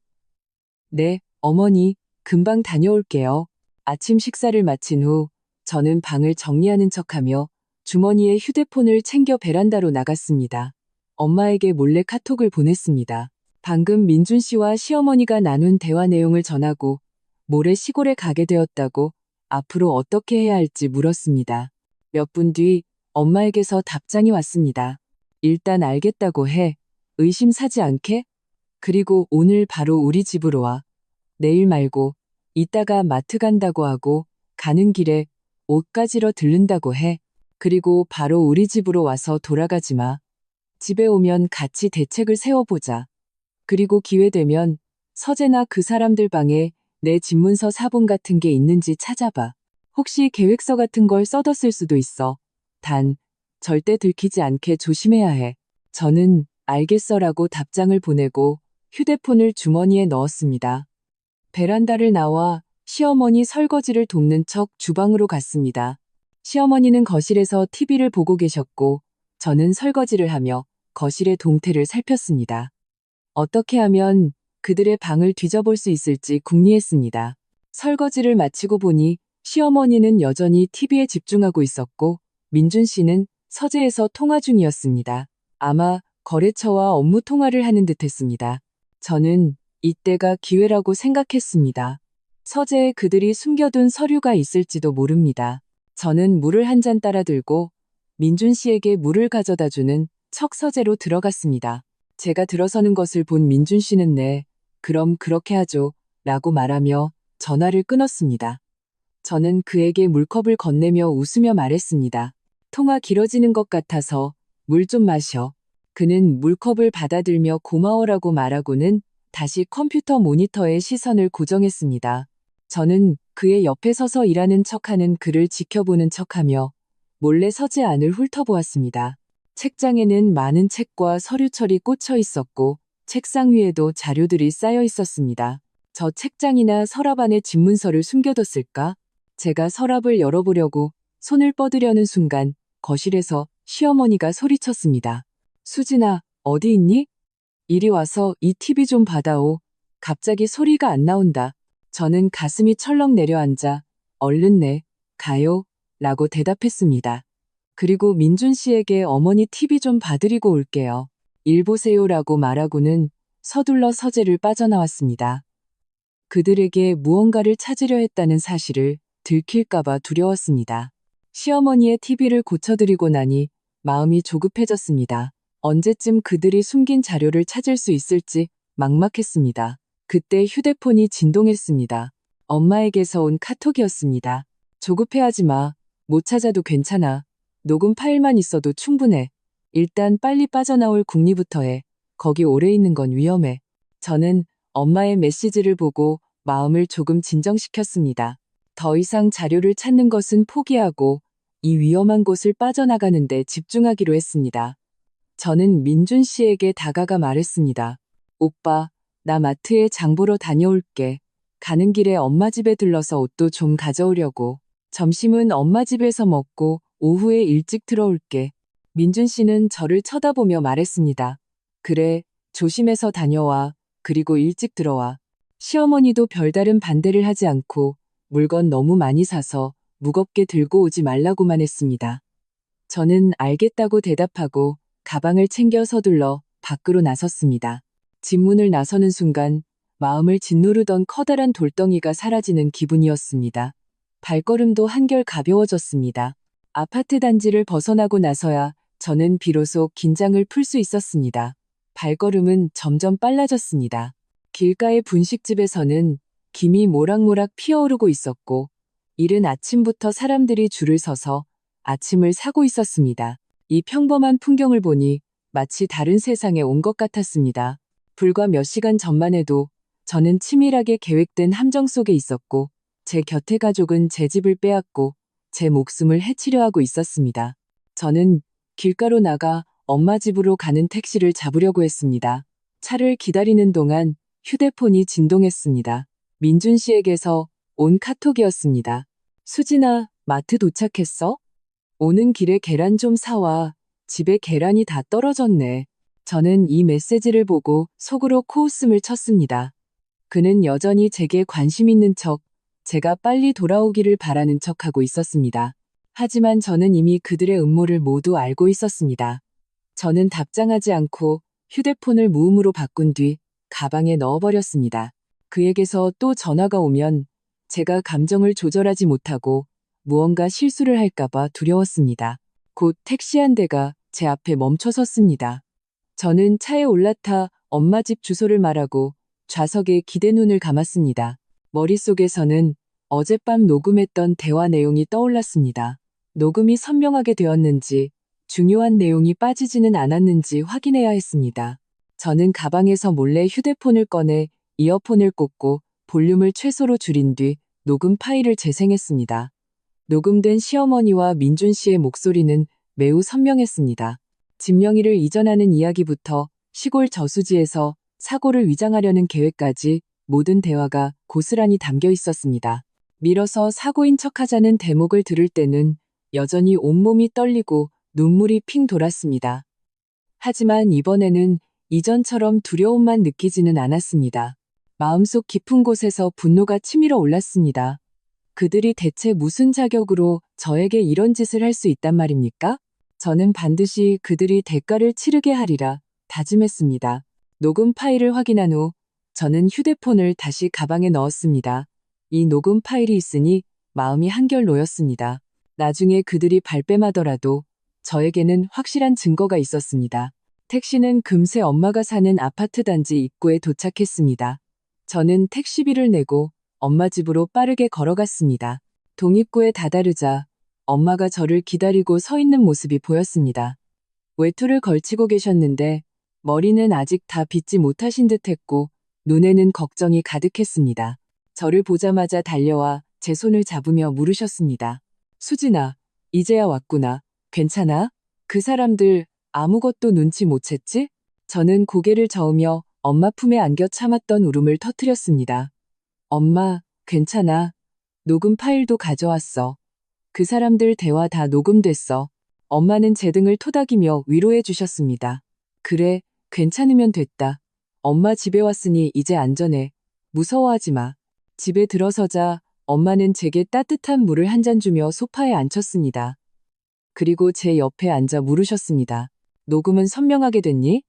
네, 어머니, 금방 다녀올게요. 아침 식사를 마친 후 저는 방을 정리하는 척하며 주머니에 휴대폰을 챙겨 베란다로 나갔습니다. 엄마에게 몰래 카톡을 보냈습니다. 방금 민준 씨와 시어머니가 나눈 대화 내용을 전하고 모레 시골에 가게 되었다고 앞으로 어떻게 해야 할지 물었습니다. 몇 분 뒤 엄마에게서 답장이 왔습니다. 일단 알겠다고 해. 의심 사지 않게? 그리고 오늘 바로 우리 집으로 와. 내일 말고 이따가 마트 간다고 하고 가는 길에 옷 가지러 들른다고 해. 그리고 바로 우리 집으로 와서 돌아가지 마. 집에 오면 같이 대책을 세워보자. 그리고 기회 되면 서재나 그 사람들 방에 내 집문서 사본 같은 게 있는지 찾아봐. 혹시 계획서 같은 걸 써뒀을 수도 있어. 단, 절대 들키지 않게 조심해야 해. 저는 알겠어라고 답장을 보내고 휴대폰을 주머니에 넣었습니다. 베란다를 나와 시어머니 설거지를 돕는 척 주방으로 갔습니다. 시어머니는 거실에서 TV를 보고 계셨고 저는 설거지를 하며 거실의 동태를 살폈습니다. 어떻게 하면 그들의 방을 뒤져볼 수 있을지 궁리했습니다. 설거지를 마치고 보니 시어머니는 여전히 TV에 집중하고 있었고 민준 씨는 서재에서 통화 중이었습니다. 아마 거래처와 업무 통화를 하는 듯했습니다. 저는 이때가 기회라고 생각했습니다. 서재에 그들이 숨겨둔 서류가 있을지도 모릅니다. 저는 물을 한 잔 따라 들고 민준 씨에게 물을 가져다 주는 척 서재로 들어갔습니다. 제가 들어서는 것을 본 민준 씨는 네, 그럼 그렇게 하죠. 라고 말하며 전화를 끊었습니다. 저는 그에게 물컵을 건네며 웃으며 말했습니다. 통화 길어지는 것 같아서 물 좀 마셔. 그는 물컵을 받아들며 고마워라고 말하고는 다시 컴퓨터 모니터에 시선을 고정했습니다. 저는 그의 옆에 서서 일하는 척하는 그를 지켜보는 척하며 몰래 서재 안을 훑어보았습니다. 책장에는 많은 책과 서류철이 꽂혀 있었고 책상 위에도 자료들이 쌓여 있었습니다. 저 책장이나 서랍 안에 집문서를 숨겨뒀을까? 제가 서랍을 열어보려고 손을 뻗으려는 순간 거실에서 시어머니가 소리쳤습니다. 수진아, 어디 있니? 이리 와서 이 TV 좀 받아오. 갑자기 소리가 안 나온다. 저는 가슴이 철렁 내려앉아 얼른 네, 가요. 라고 대답했습니다. 그리고 민준 씨에게 어머니 TV 좀 봐드리고 올게요. 일 보세요 라고 말하고는 서둘러 서재를 빠져나왔습니다. 그들에게 무언가를 찾으려 했다는 사실을 들킬까봐 두려웠습니다. 시어머니의 TV를 고쳐드리고 나니 마음이 조급해졌습니다. 언제쯤 그들이 숨긴 자료를 찾을 수 있을지 막막했습니다. 그때 휴대폰이 진동했습니다. 엄마에게서 온 카톡이었습니다. 조급해하지 마. 못 찾아도 괜찮아. 녹음 파일만 있어도 충분해. 일단 빨리 빠져나올 궁리부터 해. 거기 오래 있는 건 위험해. 저는 엄마의 메시지를 보고 마음을 조금 진정시켰습니다. 더 이상 자료를 찾는 것은 포기하고 이 위험한 곳을 빠져나가는 데 집중하기로 했습니다. 저는 민준 씨에게 다가가 말했습니다. 오빠, 나 마트에 장 보러 다녀올게. 가는 길에 엄마 집에 들러서 옷도 좀 가져오려고. 점심은 엄마 집에서 먹고 오후에 일찍 들어올게. 민준 씨는 저를 쳐다보며 말했습니다. 그래, 조심해서 다녀와. 그리고 일찍 들어와. 시어머니도 별다른 반대를 하지 않고 물건 너무 많이 사서 무겁게 들고 오지 말라고만 했습니다. 저는 알겠다고 대답하고 가방을 챙겨 서둘러 밖으로 나섰습니다. 집 문을 나서는 순간 마음을 짓누르던 커다란 돌덩이가 사라지는 기분이었습니다. 발걸음도 한결 가벼워졌습니다. 아파트 단지를 벗어나고 나서야 저는 비로소 긴장을 풀 수 있었습니다. 발걸음은 점점 빨라졌습니다. 길가의 분식집에서는 김이 모락모락 피어오르고 있었고 이른 아침부터 사람들이 줄을 서서 아침을 사고 있었습니다. 이 평범한 풍경을 보니 마치 다른 세상에 온 것 같았습니다. 불과 몇 시간 전만 해도 저는 치밀하게 계획된 함정 속에 있었고 제 곁의 가족은 제 집을 빼앗고 제 목숨을 해치려 하고 있었습니다. 저는 길가로 나가 엄마 집으로 가는 택시를 잡으려고 했습니다. 차를 기다리는 동안 휴대폰이 진동했습니다. 민준 씨에게서 온 카톡이었습니다. 수진아, 마트 도착했어? 오는 길에 계란 좀 사와. 집에 계란이 다 떨어졌네. 저는 이 메시지를 보고 속으로 코웃음을 쳤습니다. 그는 여전히 제게 관심 있는 척, 제가 빨리 돌아오기를 바라는 척하고 있었습니다. 하지만 저는 이미 그들의 음모를 모두 알고 있었습니다. 저는 답장하지 않고 휴대폰을 무음으로 바꾼 뒤 가방에 넣어버렸습니다. 그에게서 또 전화가 오면 제가 감정을 조절하지 못하고 무언가 실수를 할까봐 두려웠습니다. 곧 택시 한 대가 제 앞에 멈춰 섰습니다. 저는 차에 올라타 엄마 집 주소를 말하고 좌석에 기대 눈을 감았습니다. 머릿속에서는 어젯밤 녹음했던 대화 내용이 떠올랐습니다. 녹음이 선명하게 되었는지 중요한 내용이 빠지지는 않았는지 확인해야 했습니다. 저는 가방에서 몰래 휴대폰을 꺼내 이어폰을 꽂고 볼륨을 최소로 줄인 뒤 녹음 파일을 재생했습니다. 녹음된 시어머니와 민준 씨의 목소리는 매우 선명했습니다. 진명이를 이전하는 이야기부터 시골 저수지에서 사고를 위장하려는 계획까지 모든 대화가 고스란히 담겨 있었습니다. 밀어서 사고인 척하자는 대목을 들을 때는 여전히 온몸이 떨리고 눈물이 핑 돌았습니다. 하지만 이번에는 이전처럼 두려움만 느끼지는 않았습니다. 마음속 깊은 곳에서 분노가 치밀어 올랐습니다. 그들이 대체 무슨 자격으로 저에게 이런 짓을 할 수 있단 말입니까? 저는 반드시 그들이 대가를 치르게 하리라 다짐했습니다. 녹음 파일을 확인한 후 저는 휴대폰을 다시 가방에 넣었습니다. 이 녹음 파일이 있으니 마음이 한결 놓였습니다. 나중에 그들이 발뺌하더라도 저에게는 확실한 증거가 있었습니다. 택시는 금세 엄마가 사는 아파트 단지 입구에 도착했습니다. 저는 택시비를 내고 엄마 집으로 빠르게 걸어갔습니다. 동입구에 다다르자 엄마가 저를 기다리고 서 있는 모습이 보였습니다. 외투를 걸치고 계셨는데 머리는 아직 다 빗지 못하신 듯했고 눈에는 걱정이 가득했습니다. 저를 보자마자 달려와 제 손을 잡으며 물으셨습니다. 수진아, 이제야 왔구나. 괜찮아? 그 사람들 아무것도 눈치 못 챘지? 저는 고개를 저으며 엄마 품에 안겨 참았던 울음을 터뜨렸습니다. 엄마, 괜찮아. 녹음 파일도 가져왔어. 그 사람들 대화 다 녹음됐어. 엄마는 제 등을 토닥이며 위로해 주셨습니다. 그래, 괜찮으면 됐다. 엄마 집에 왔으니 이제 안전해. 무서워하지 마. 집에 들어서자 엄마는 제게 따뜻한 물을 한 잔 주며 소파에 앉혔습니다. 그리고 제 옆에 앉아 물으셨습니다. 녹음은 선명하게 됐니?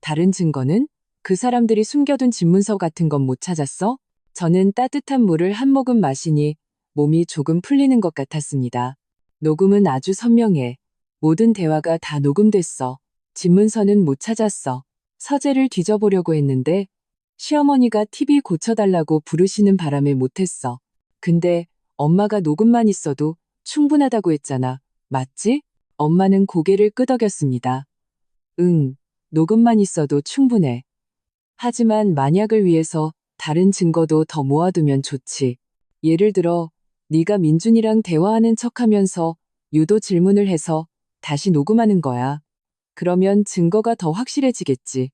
다른 증거는? 그 사람들이 숨겨둔 집문서 같은 건 못 찾았어? 저는 따뜻한 물을 한 모금 마시니 몸이 조금 풀리는 것 같았습니다. 녹음은 아주 선명해. 모든 대화가 다 녹음됐어. 집문서는 못 찾았어. 서재를 뒤져보려고 했는데 시어머니가 TV 고쳐달라고 부르시는 바람에 못했어. 근데 엄마가 녹음만 있어도 충분하다고 했잖아. 맞지? 엄마는 고개를 끄덕였습니다. 응, 녹음만 있어도 충분해. 하지만 만약을 위해서 다른 증거도 더 모아두면 좋지. 예를 들어 네가 민준이랑 대화하는 척하면서 유도 질문을 해서 다시 녹음하는 거야. 그러면 증거가 더 확실해지겠지.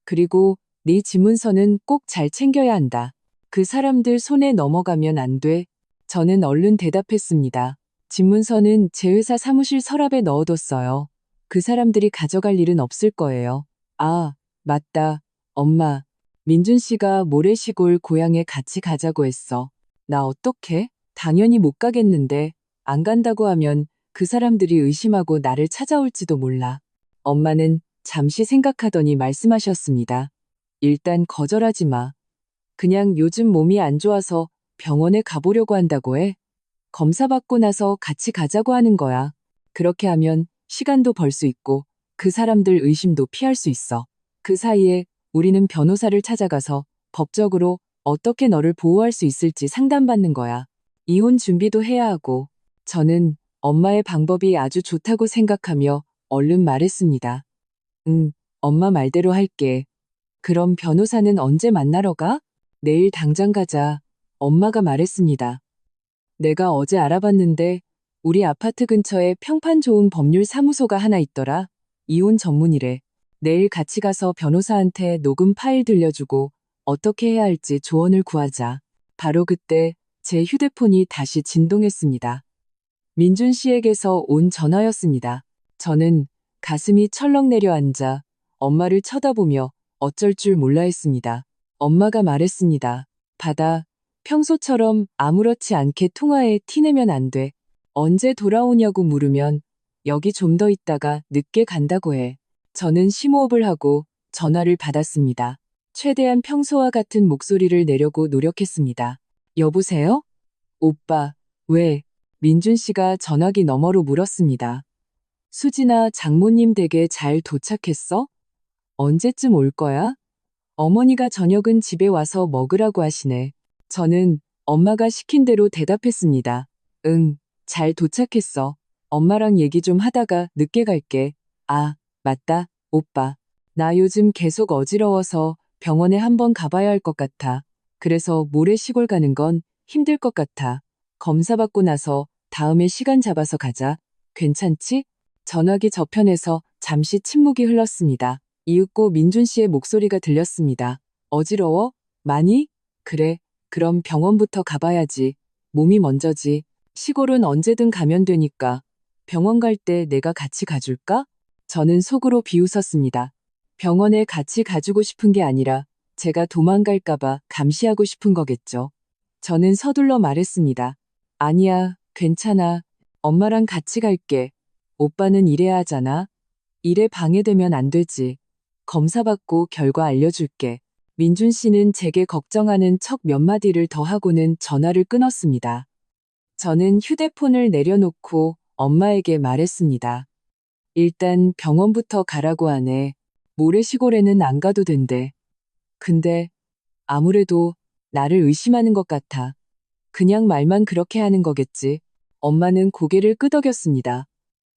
그리고 네 지문서는 꼭 잘 챙겨야 한다. 그 사람들 손에 넘어가면 안 돼. 저는 얼른 대답했습니다. 집문서는 제 회사 사무실 서랍에 넣어뒀어요. 그 사람들이 가져갈 일은 없을 거예요. 아, 맞다. 엄마. 민준 씨가 모래시골 고향에 같이 가자고 했어. 나 어떡해? 당연히 못 가겠는데 안 간다고 하면 그 사람들이 의심하고 나를 찾아올지도 몰라. 엄마는 잠시 생각하더니 말씀하셨습니다. 일단 거절하지 마. 그냥 요즘 몸이 안 좋아서 병원에 가보려고 한다고 해. 검사 받고 나서 같이 가자고 하는 거야. 그렇게 하면 시간도 벌 수 있고 그 사람들 의심도 피할 수 있어. 그 사이에 우리는 변호사를 찾아가서 법적으로 어떻게 너를 보호할 수 있을지 상담받는 거야. 이혼 준비도 해야 하고. 저는 엄마의 방법이 아주 좋다고 생각하며 얼른 말했습니다. 응, 엄마 말대로 할게. 그럼 변호사는 언제 만나러 가? 내일 당장 가자. 엄마가 말했습니다. 내가 어제 알아봤는데 우리 아파트 근처에 평판 좋은 법률 사무소가 하나 있더라. 이혼 전문이래. 내일 같이 가서 변호사한테 녹음 파일 들려주고 어떻게 해야 할지 조언을 구하자. 바로 그때 제 휴대폰이 다시 진동했습니다. 민준 씨에게서 온 전화였습니다. 저는 가슴이 철렁 내려앉아 엄마를 쳐다보며 어쩔 줄 몰라 했습니다. 엄마가 말했습니다. 받아. 평소처럼 아무렇지 않게 통화에 티내면 안 돼. 언제 돌아오냐고 물으면 여기 좀 더 있다가 늦게 간다고 해. 저는 심호흡을 하고 전화를 받았습니다. 최대한 평소와 같은 목소리를 내려고 노력했습니다. 여보세요? 오빠, 왜? 민준 씨가 전화기 너머로 물었습니다. 수진아, 장모님 댁에 잘 도착했어? 언제쯤 올 거야? 어머니가 저녁은 집에 와서 먹으라고 하시네. 저는 엄마가 시킨 대로 대답했습니다. 응, 잘 도착했어. 엄마랑 얘기 좀 하다가 늦게 갈게. 아, 맞다, 오빠. 나 요즘 계속 어지러워서 병원에 한번 가봐야 할 것 같아. 그래서 모레 시골 가는 건 힘들 것 같아. 검사 받고 나서 다음에 시간 잡아서 가자. 괜찮지? 전화기 저편에서 잠시 침묵이 흘렀습니다. 이윽고 민준 씨의 목소리가 들렸습니다. 어지러워? 많이? 그래. 그럼 병원부터 가봐야지. 몸이 먼저지. 시골은 언제든 가면 되니까. 병원 갈 때 내가 같이 가줄까? 저는 속으로 비웃었습니다. 병원에 같이 가주고 싶은 게 아니라 제가 도망갈까봐 감시하고 싶은 거겠죠. 저는 서둘러 말했습니다. 아니야, 괜찮아. 엄마랑 같이 갈게. 오빠는 일해야 하잖아. 일에 방해되면 안 되지. 검사 받고 결과 알려줄게. 민준 씨는 제게 걱정하는 척 몇 마디를 더 하고는 전화를 끊었습니다. 저는 휴대폰을 내려놓고 엄마에게 말했습니다. 일단 병원부터 가라고 하네. 모래시골에는 안 가도 된대. 근데 아무래도 나를 의심하는 것 같아. 그냥 말만 그렇게 하는 거겠지. 엄마는 고개를 끄덕였습니다.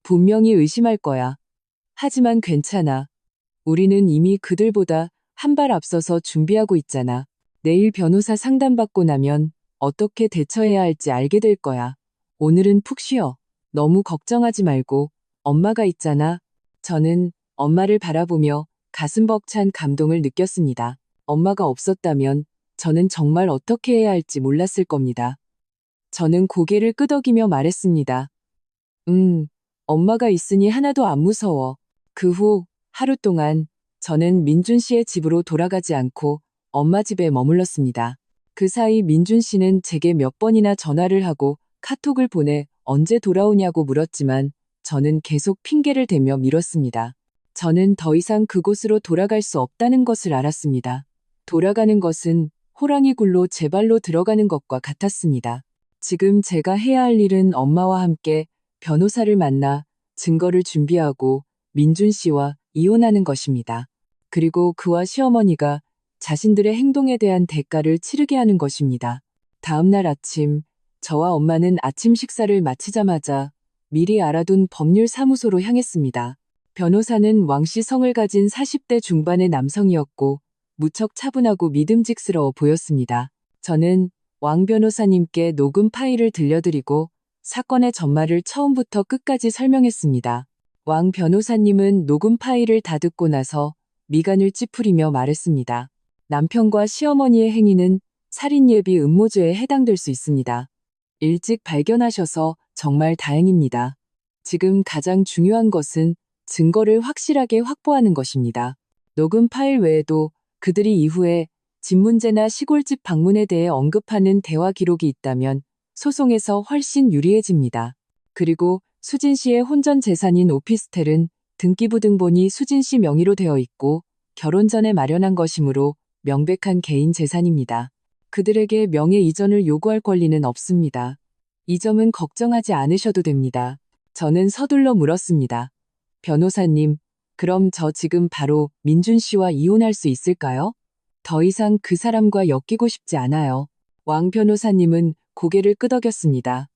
분명히 의심할 거야. 하지만 괜찮아. 우리는 이미 그들보다 한 발 앞서서 준비하고 있잖아. 내일 변호사 상담받고 나면 어떻게 대처해야 할지 알게 될 거야. 오늘은 푹 쉬어. 너무 걱정하지 말고. 엄마가 있잖아. 저는 엄마를 바라보며 가슴 벅찬 감동을 느꼈습니다. 엄마가 없었다면 저는 정말 어떻게 해야 할지 몰랐을 겁니다. 저는 고개를 끄덕이며 말했습니다. 엄마가 있으니 하나도 안 무서워. 그 후 하루 동안 저는 민준 씨의 집으로 돌아가지 않고 엄마 집에 머물렀습니다. 그 사이 민준 씨는 제게 몇 번이나 전화를 하고 카톡을 보내 언제 돌아오냐고 물었지만 저는 계속 핑계를 대며 미뤘습니다. 저는 더 이상 그곳으로 돌아갈 수 없다는 것을 알았습니다. 돌아가는 것은 호랑이 굴로 제 발로 들어가는 것과 같았습니다. 지금 제가 해야 할 일은 엄마와 함께 변호사를 만나 증거를 준비하고 민준 씨와 이혼하는 것입니다. 그리고 그와 시어머니가 자신들의 행동에 대한 대가를 치르게 하는 것입니다. 다음 날 아침, 저와 엄마는 아침 식사를 마치자마자 미리 알아둔 법률사무소로 향했습니다. 변호사는 왕씨 성을 가진 40대 중반의 남성이었고 무척 차분하고 믿음직스러워 보였습니다. 저는 왕 변호사님께 녹음 파일을 들려드리고 사건의 전말을 처음부터 끝까지 설명했습니다. 왕 변호사님은 녹음 파일을 다 듣고 나서 미간을 찌푸리며 말했습니다. 남편과 시어머니의 행위는 살인예비 음모죄에 해당될 수 있습니다. 일찍 발견하셔서 정말 다행입니다. 지금 가장 중요한 것은 증거를 확실하게 확보하는 것입니다. 녹음 파일 외에도 그들이 이후에 집 문제나 시골집 방문에 대해 언급하는 대화 기록이 있다면 소송에서 훨씬 유리해집니다. 그리고 수진 씨의 혼전 재산인 오피스텔은 등기부 등본이 수진 씨 명의로 되어 있고 결혼 전에 마련한 것이므로 명백한 개인 재산입니다. 그들에게 명예 이전을 요구할 권리는 없습니다. 이 점은 걱정하지 않으셔도 됩니다. 저는 서둘러 물었습니다. 변호사님, 그럼 저 지금 바로 민준 씨와 이혼할 수 있을까요? 더 이상 그 사람과 엮이고 싶지 않아요. 왕 변호사님은 고개를 끄덕였습니다.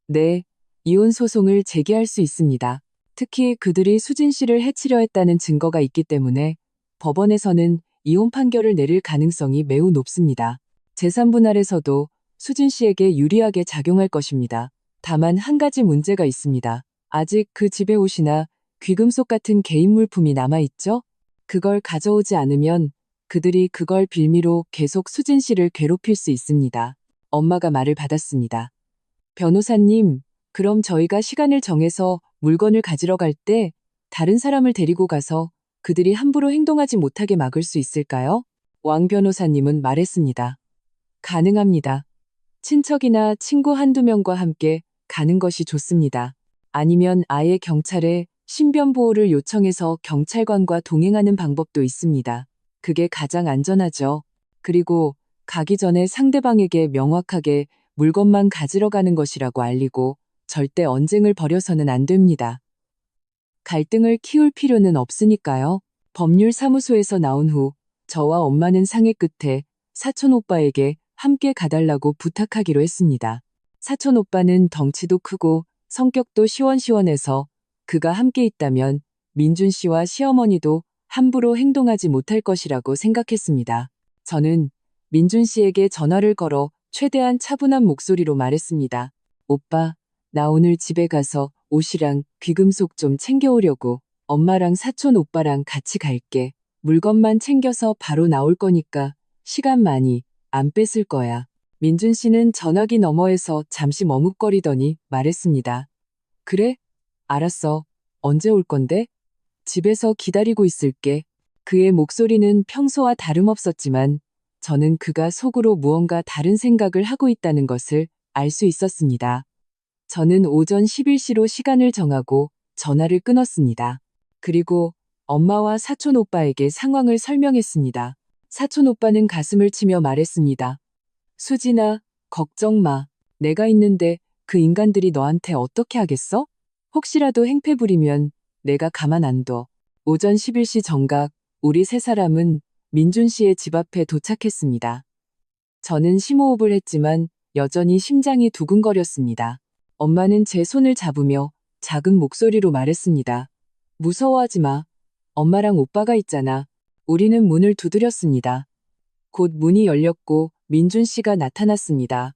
네, 이혼 소송을 제기할 수 있습니다. 특히 그들이 수진 씨를 해치려 했다는 증거가 있기 때문에 법원에서는 이혼 판결을 내릴 가능성이 매우 높습니다. 재산 분할에서도 수진 씨에게 유리하게 작용할 것입니다. 다만 한 가지 문제가 있습니다. 아직 그 집에 옷이나 귀금속 같은 개인 물품이 남아있죠? 그걸 가져오지 않으면 그들이 그걸 빌미로 계속 수진 씨를 괴롭힐 수 있습니다. 엄마가 말을 받았습니다. 변호사님, 그럼 저희가 시간을 정해서 물건을 가지러 갈 때 다른 사람을 데리고 가서 그들이 함부로 행동하지 못하게 막을 수 있을까요? 왕 변호사님은 말했습니다. 가능합니다. 친척이나 친구 한두 명과 함께 가는 것이 좋습니다. 아니면 아예 경찰에 신변보호를 요청해서 경찰관과 동행하는 방법도 있습니다. 그게 가장 안전하죠. 그리고 가기 전에 상대방에게 명확하게 물건만 가지러 가는 것이라고 알리고 절대 언쟁을 벌여서는 안 됩니다. 갈등을 키울 필요는 없으니까요. 법률사무소에서 나온 후 저와 엄마는 상의 끝에 사촌 오빠에게 함께 가달라고 부탁하기로 했습니다. 사촌 오빠는 덩치도 크고 성격도 시원시원해서 그가 함께 있다면 민준 씨와 시어머니도 함부로 행동하지 못할 것이라고 생각했습니다. 저는 민준 씨에게 전화를 걸어 최대한 차분한 목소리로 말했습니다. 오빠, 나 오늘 집에 가서 옷이랑 귀금속 좀 챙겨오려고. 엄마랑 사촌 오빠랑 같이 갈게. 물건만 챙겨서 바로 나올 거니까 시간 많이 안 뺏을 거야. 민준 씨는 전화기 너머에서 잠시 머뭇거리더니 말했습니다. 그래? 알았어. 언제 올 건데? 집에서 기다리고 있을게. 그의 목소리는 평소와 다름없었지만 저는 그가 속으로 무언가 다른 생각을 하고 있다는 것을 알 수 있었습니다. 저는 오전 11시로 시간을 정하고 전화를 끊었습니다. 그리고 엄마와 사촌 오빠에게 상황을 설명했습니다. 사촌 오빠는 가슴을 치며 말했습니다. 수진아, 걱정 마. 내가 있는데 그 인간들이 너한테 어떻게 하겠어? 혹시라도 행패 부리면 내가 가만 안 둬. 오전 11시 정각, 우리 세 사람은 민준 씨의 집 앞에 도착했습니다. 저는 심호흡을 했지만 여전히 심장이 두근거렸습니다. 엄마는 제 손을 잡으며 작은 목소리로 말했습니다. 무서워하지 마. 엄마랑 오빠가 있잖아. 우리는 문을 두드렸습니다. 곧 문이 열렸고 민준 씨가 나타났습니다.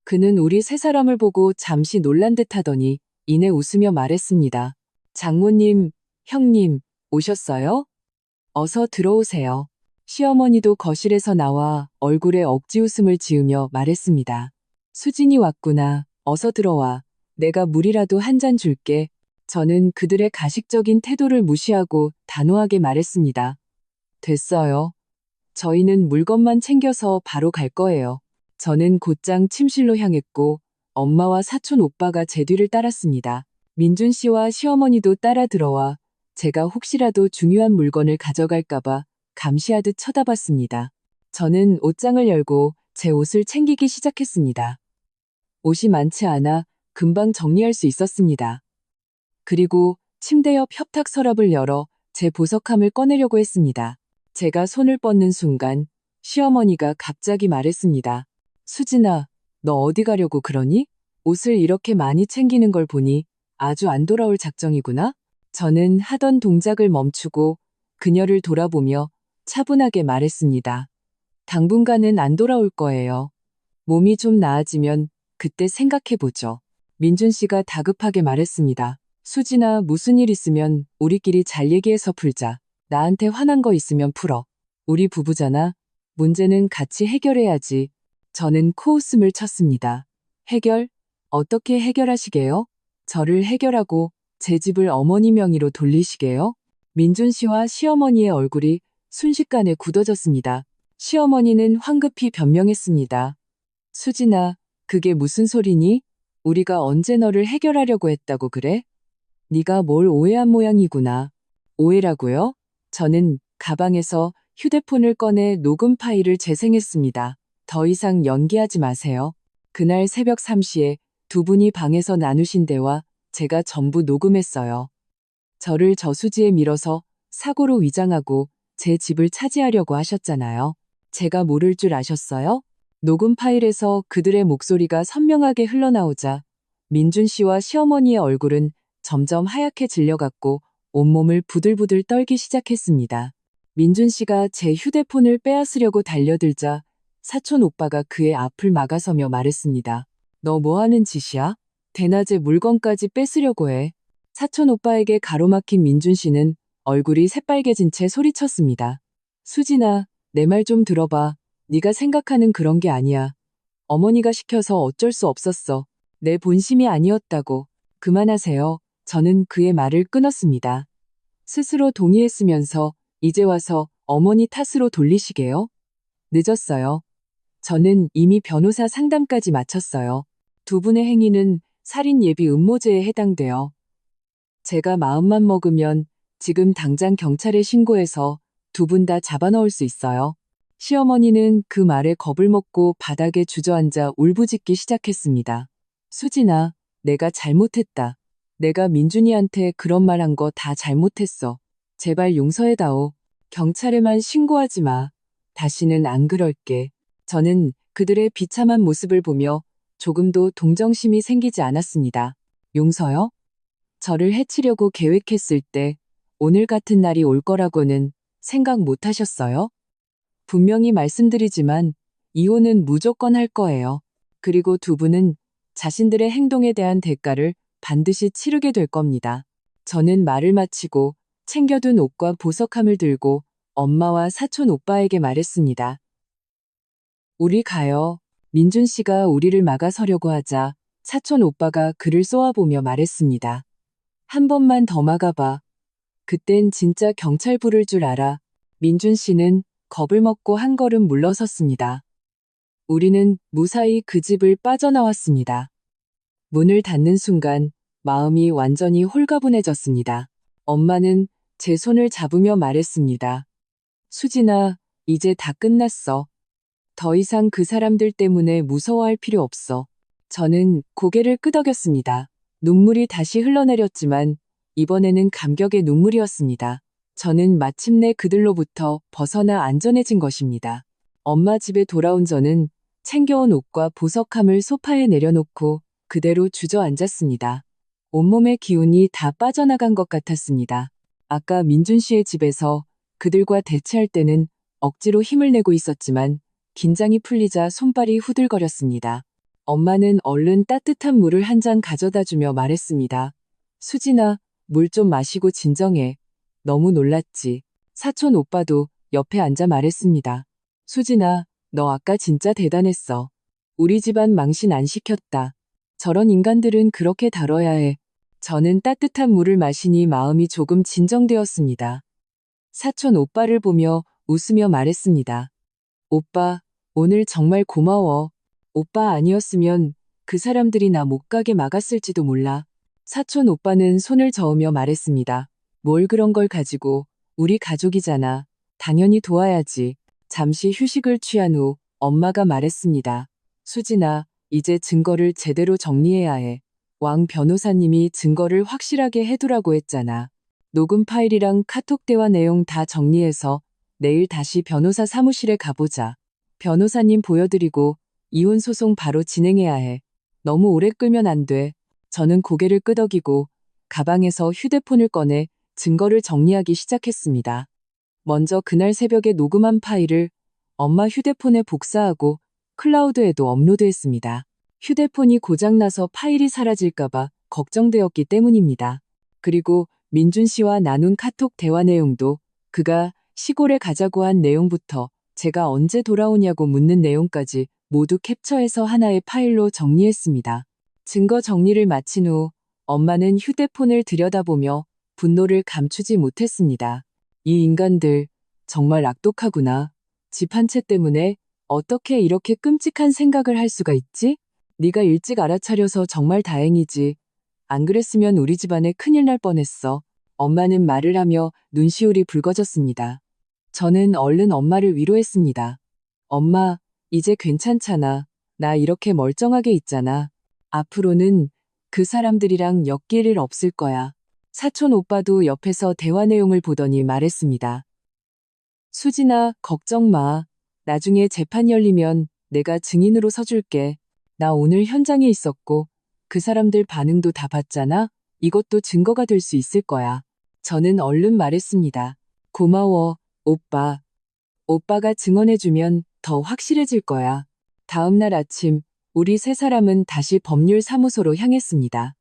그는 우리 세 사람을 보고 잠시 놀란 듯 하더니 이내 웃으며 말했습니다. 장모님, 형님, 오셨어요? 어서 들어오세요. 시어머니도 거실에서 나와 얼굴에 억지 웃음을 지으며 말했습니다. 수진이 왔구나. 어서 들어와. 내가 물이라도 한 잔 줄게. 저는 그들의 가식적인 태도를 무시하고 단호하게 말했습니다. 됐어요. 저희는 물건만 챙겨서 바로 갈 거예요. 저는 곧장 침실로 향했고 엄마와 사촌 오빠가 제 뒤를 따랐습니다. 민준 씨와 시어머니도 따라 들어와 제가 혹시라도 중요한 물건을 가져갈까봐 감시하듯 쳐다봤습니다. 저는 옷장을 열고 제 옷을 챙기기 시작했습니다. 옷이 많지 않아 금방 정리할 수 있었습니다. 그리고 침대 옆 협탁 서랍을 열어 제 보석함을 꺼내려고 했습니다. 제가 손을 뻗는 순간 시어머니가 갑자기 말했습니다. 수진아, 너 어디 가려고 그러니? 옷을 이렇게 많이 챙기는 걸 보니 아주 안 돌아올 작정이구나? 저는 하던 동작을 멈추고 그녀를 돌아보며 차분하게 말했습니다. 당분간은 안 돌아올 거예요. 몸이 좀 나아지면 그때 생각해보죠. 민준 씨가 다급하게 말했습니다. 수진아, 무슨 일 있으면 우리끼리 잘 얘기해서 풀자. 나한테 화난 거 있으면 풀어. 우리 부부잖아. 문제는 같이 해결해야지. 저는 코웃음을 쳤습니다. 해결? 어떻게 해결하시게요? 저를 해결하고 제 집을 어머니 명의로 돌리시게요? 민준 씨와 시어머니의 얼굴이 순식간에 굳어졌습니다. 시어머니는 황급히 변명했습니다. 수진아, 그게 무슨 소리니? 우리가 언제 너를 해결하려고 했다고 그래? 네가 뭘 오해한 모양이구나. 오해라고요? 저는 가방에서 휴대폰을 꺼내 녹음 파일을 재생했습니다. 더 이상 연기하지 마세요. 그날 새벽 3시에 두 분이 방에서 나누신 대화 제가 전부 녹음했어요. 저를 저수지에 밀어서 사고로 위장하고 제 집을 차지하려고 하셨잖아요. 제가 모를 줄 아셨어요? 녹음 파일에서 그들의 목소리가 선명하게 흘러나오자 민준 씨와 시어머니의 얼굴은 점점 하얗게 질려갔고 온몸을 부들부들 떨기 시작했습니다. 민준 씨가 제 휴대폰을 빼앗으려고 달려들자 사촌 오빠가 그의 앞을 막아서며 말했습니다. 너 뭐 하는 짓이야? 대낮에 물건까지 뺏으려고 해. 사촌 오빠에게 가로막힌 민준 씨는 얼굴이 새빨개진 채 소리쳤습니다. 수진아, 내 말 좀 들어봐. 네가 생각하는 그런 게 아니야. 어머니가 시켜서 어쩔 수 없었어. 내 본심이 아니었다고. 그만하세요. 저는 그의 말을 끊었습니다. 스스로 동의했으면서 이제 와서 어머니 탓으로 돌리시게요? 늦었어요. 저는 이미 변호사 상담까지 마쳤어요. 두 분의 행위는 살인 예비 음모죄에 해당돼요. 제가 마음만 먹으면 지금 당장 경찰에 신고해서 두 분 다 잡아넣을 수 있어요. 시어머니는 그 말에 겁을 먹고 바닥에 주저앉아 울부짖기 시작했습니다. 수진아, 내가 잘못했다. 내가 민준이한테 그런 말 한 거 다 잘못했어. 제발 용서해다오. 경찰에만 신고하지 마. 다시는 안 그럴게. 저는 그들의 비참한 모습을 보며 조금도 동정심이 생기지 않았습니다. 용서요? 저를 해치려고 계획했을 때 오늘 같은 날이 올 거라고는 생각 못 하셨어요? 분명히 말씀드리지만 이혼은 무조건 할 거예요. 그리고 두 분은 자신들의 행동에 대한 대가를 반드시 치르게 될 겁니다. 저는 말을 마치고 챙겨둔 옷과 보석함을 들고 엄마와 사촌 오빠에게 말했습니다. 우리 가요. 민준 씨가 우리를 막아서려고 하자 사촌 오빠가 그를 쏘아보며 말했습니다. 한 번만 더 막아봐. 그땐 진짜 경찰 부를 줄 알아. 민준 씨는 겁을 먹고 한 걸음 물러섰습니다. 우리는 무사히 그 집을 빠져나왔습니다. 문을 닫는 순간 마음이 완전히 홀가분해졌습니다. 엄마는 제 손을 잡으며 말했습니다. 수진아, 이제 다 끝났어. 더 이상 그 사람들 때문에 무서워할 필요 없어. 저는 고개를 끄덕였습니다. 눈물이 다시 흘러내렸지만 이번에는 감격의 눈물이었습니다. 저는 마침내 그들로부터 벗어나 안전해진 것입니다. 엄마 집에 돌아온 저는 챙겨온 옷과 보석함을 소파에 내려놓고 그대로 주저앉았습니다. 온몸의 기운이 다 빠져나간 것 같았습니다. 아까 민준 씨의 집에서 그들과 대치할 때는 억지로 힘을 내고 있었지만 긴장이 풀리자 손발이 후들거렸습니다. 엄마는 얼른 따뜻한 물을 한 잔 가져다 주며 말했습니다. 수진아, 물 좀 마시고 진정해. 너무 놀랐지. 사촌 오빠도 옆에 앉아 말했습니다. 수진아, 너 아까 진짜 대단했어. 우리 집안 망신 안 시켰다. 저런 인간들은 그렇게 다뤄야 해. 저는 따뜻한 물을 마시니 마음이 조금 진정되었습니다. 사촌 오빠를 보며 웃으며 말했습니다. 오빠, 오늘 정말 고마워. 오빠 아니었으면 그 사람들이 나 못 가게 막았을지도 몰라. 사촌 오빠는 손을 저으며 말했습니다. 뭘 그런 걸 가지고, 우리 가족이잖아. 당연히 도와야지. 잠시 휴식을 취한 후 엄마가 말했습니다. 수진아, 이제 증거를 제대로 정리해야 해. 왕 변호사님이 증거를 확실하게 해두라고 했잖아. 녹음 파일이랑 카톡 대화 내용 다 정리해서 내일 다시 변호사 사무실에 가보자. 변호사님 보여드리고 이혼 소송 바로 진행해야 해. 너무 오래 끌면 안 돼. 저는 고개를 끄덕이고 가방에서 휴대폰을 꺼내 증거를 정리하기 시작했습니다. 먼저 그날 새벽에 녹음한 파일을 엄마 휴대폰에 복사하고 클라우드에도 업로드했습니다. 휴대폰이 고장나서 파일이 사라질까봐 걱정되었기 때문입니다. 그리고 민준 씨와 나눈 카톡 대화 내용도 그가 시골에 가자고 한 내용부터 제가 언제 돌아오냐고 묻는 내용까지 모두 캡처해서 하나의 파일로 정리했습니다. 증거 정리를 마친 후 엄마는 휴대폰을 들여다보며 분노를 감추지 못했습니다. 이 인간들 정말 악독하구나. 집 한 채 때문에 어떻게 이렇게 끔찍한 생각을 할 수가 있지? 네가 일찍 알아차려서 정말 다행이지. 안 그랬으면 우리 집안에 큰일 날 뻔했어. 엄마는 말을 하며 눈시울이 붉어졌습니다. 저는 얼른 엄마를 위로했습니다. 엄마, 이제 괜찮잖아. 나 이렇게 멀쩡하게 있잖아. 앞으로는 그 사람들이랑 엮일 일 없을 거야. 사촌 오빠도 옆에서 대화 내용을 보더니 말했습니다. 수진아, 걱정 마. 나중에 재판 열리면 내가 증인으로 서줄게. 나 오늘 현장에 있었고 그 사람들 반응도 다 봤잖아. 이것도 증거가 될 수 있을 거야. 저는 얼른 말했습니다. 고마워, 오빠. 오빠가 증언해주면 더 확실해질 거야. 다음 날 아침 우리 세 사람은 다시 법률사무소로 향했습니다.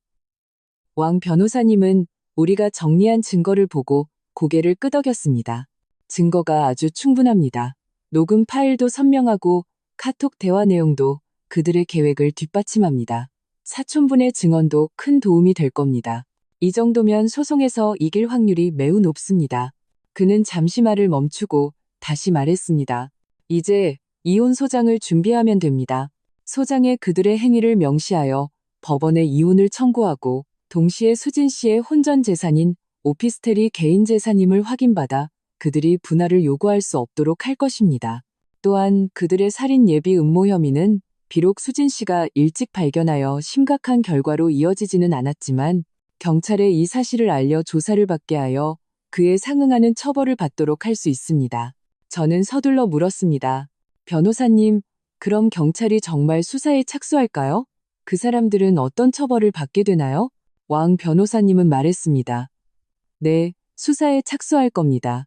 왕 변호사님은 우리가 정리한 증거를 보고 고개를 끄덕였습니다. 증거가 아주 충분합니다. 녹음 파일도 선명하고 카톡 대화 내용도 그들의 계획을 뒷받침합니다. 사촌분의 증언도 큰 도움이 될 겁니다. 이 정도면 소송에서 이길 확률이 매우 높습니다. 그는 잠시 말을 멈추고 다시 말했습니다. 이제 이혼 소장을 준비하면 됩니다. 소장에 그들의 행위를 명시하여 법원에 이혼을 청구하고 동시에 수진 씨의 혼전 재산인 오피스텔이 개인 재산임을 확인받아 그들이 분할을 요구할 수 없도록 할 것입니다. 또한 그들의 살인 예비 음모 혐의는 비록 수진 씨가 일찍 발견하여 심각한 결과로 이어지지는 않았지만 경찰에 이 사실을 알려 조사를 받게 하여 그에 상응하는 처벌을 받도록 할 수 있습니다. 저는 서둘러 물었습니다. 변호사님, 그럼 경찰이 정말 수사에 착수할까요? 그 사람들은 어떤 처벌을 받게 되나요? 왕 변호사님은 말했습니다. 네, 수사에 착수할 겁니다.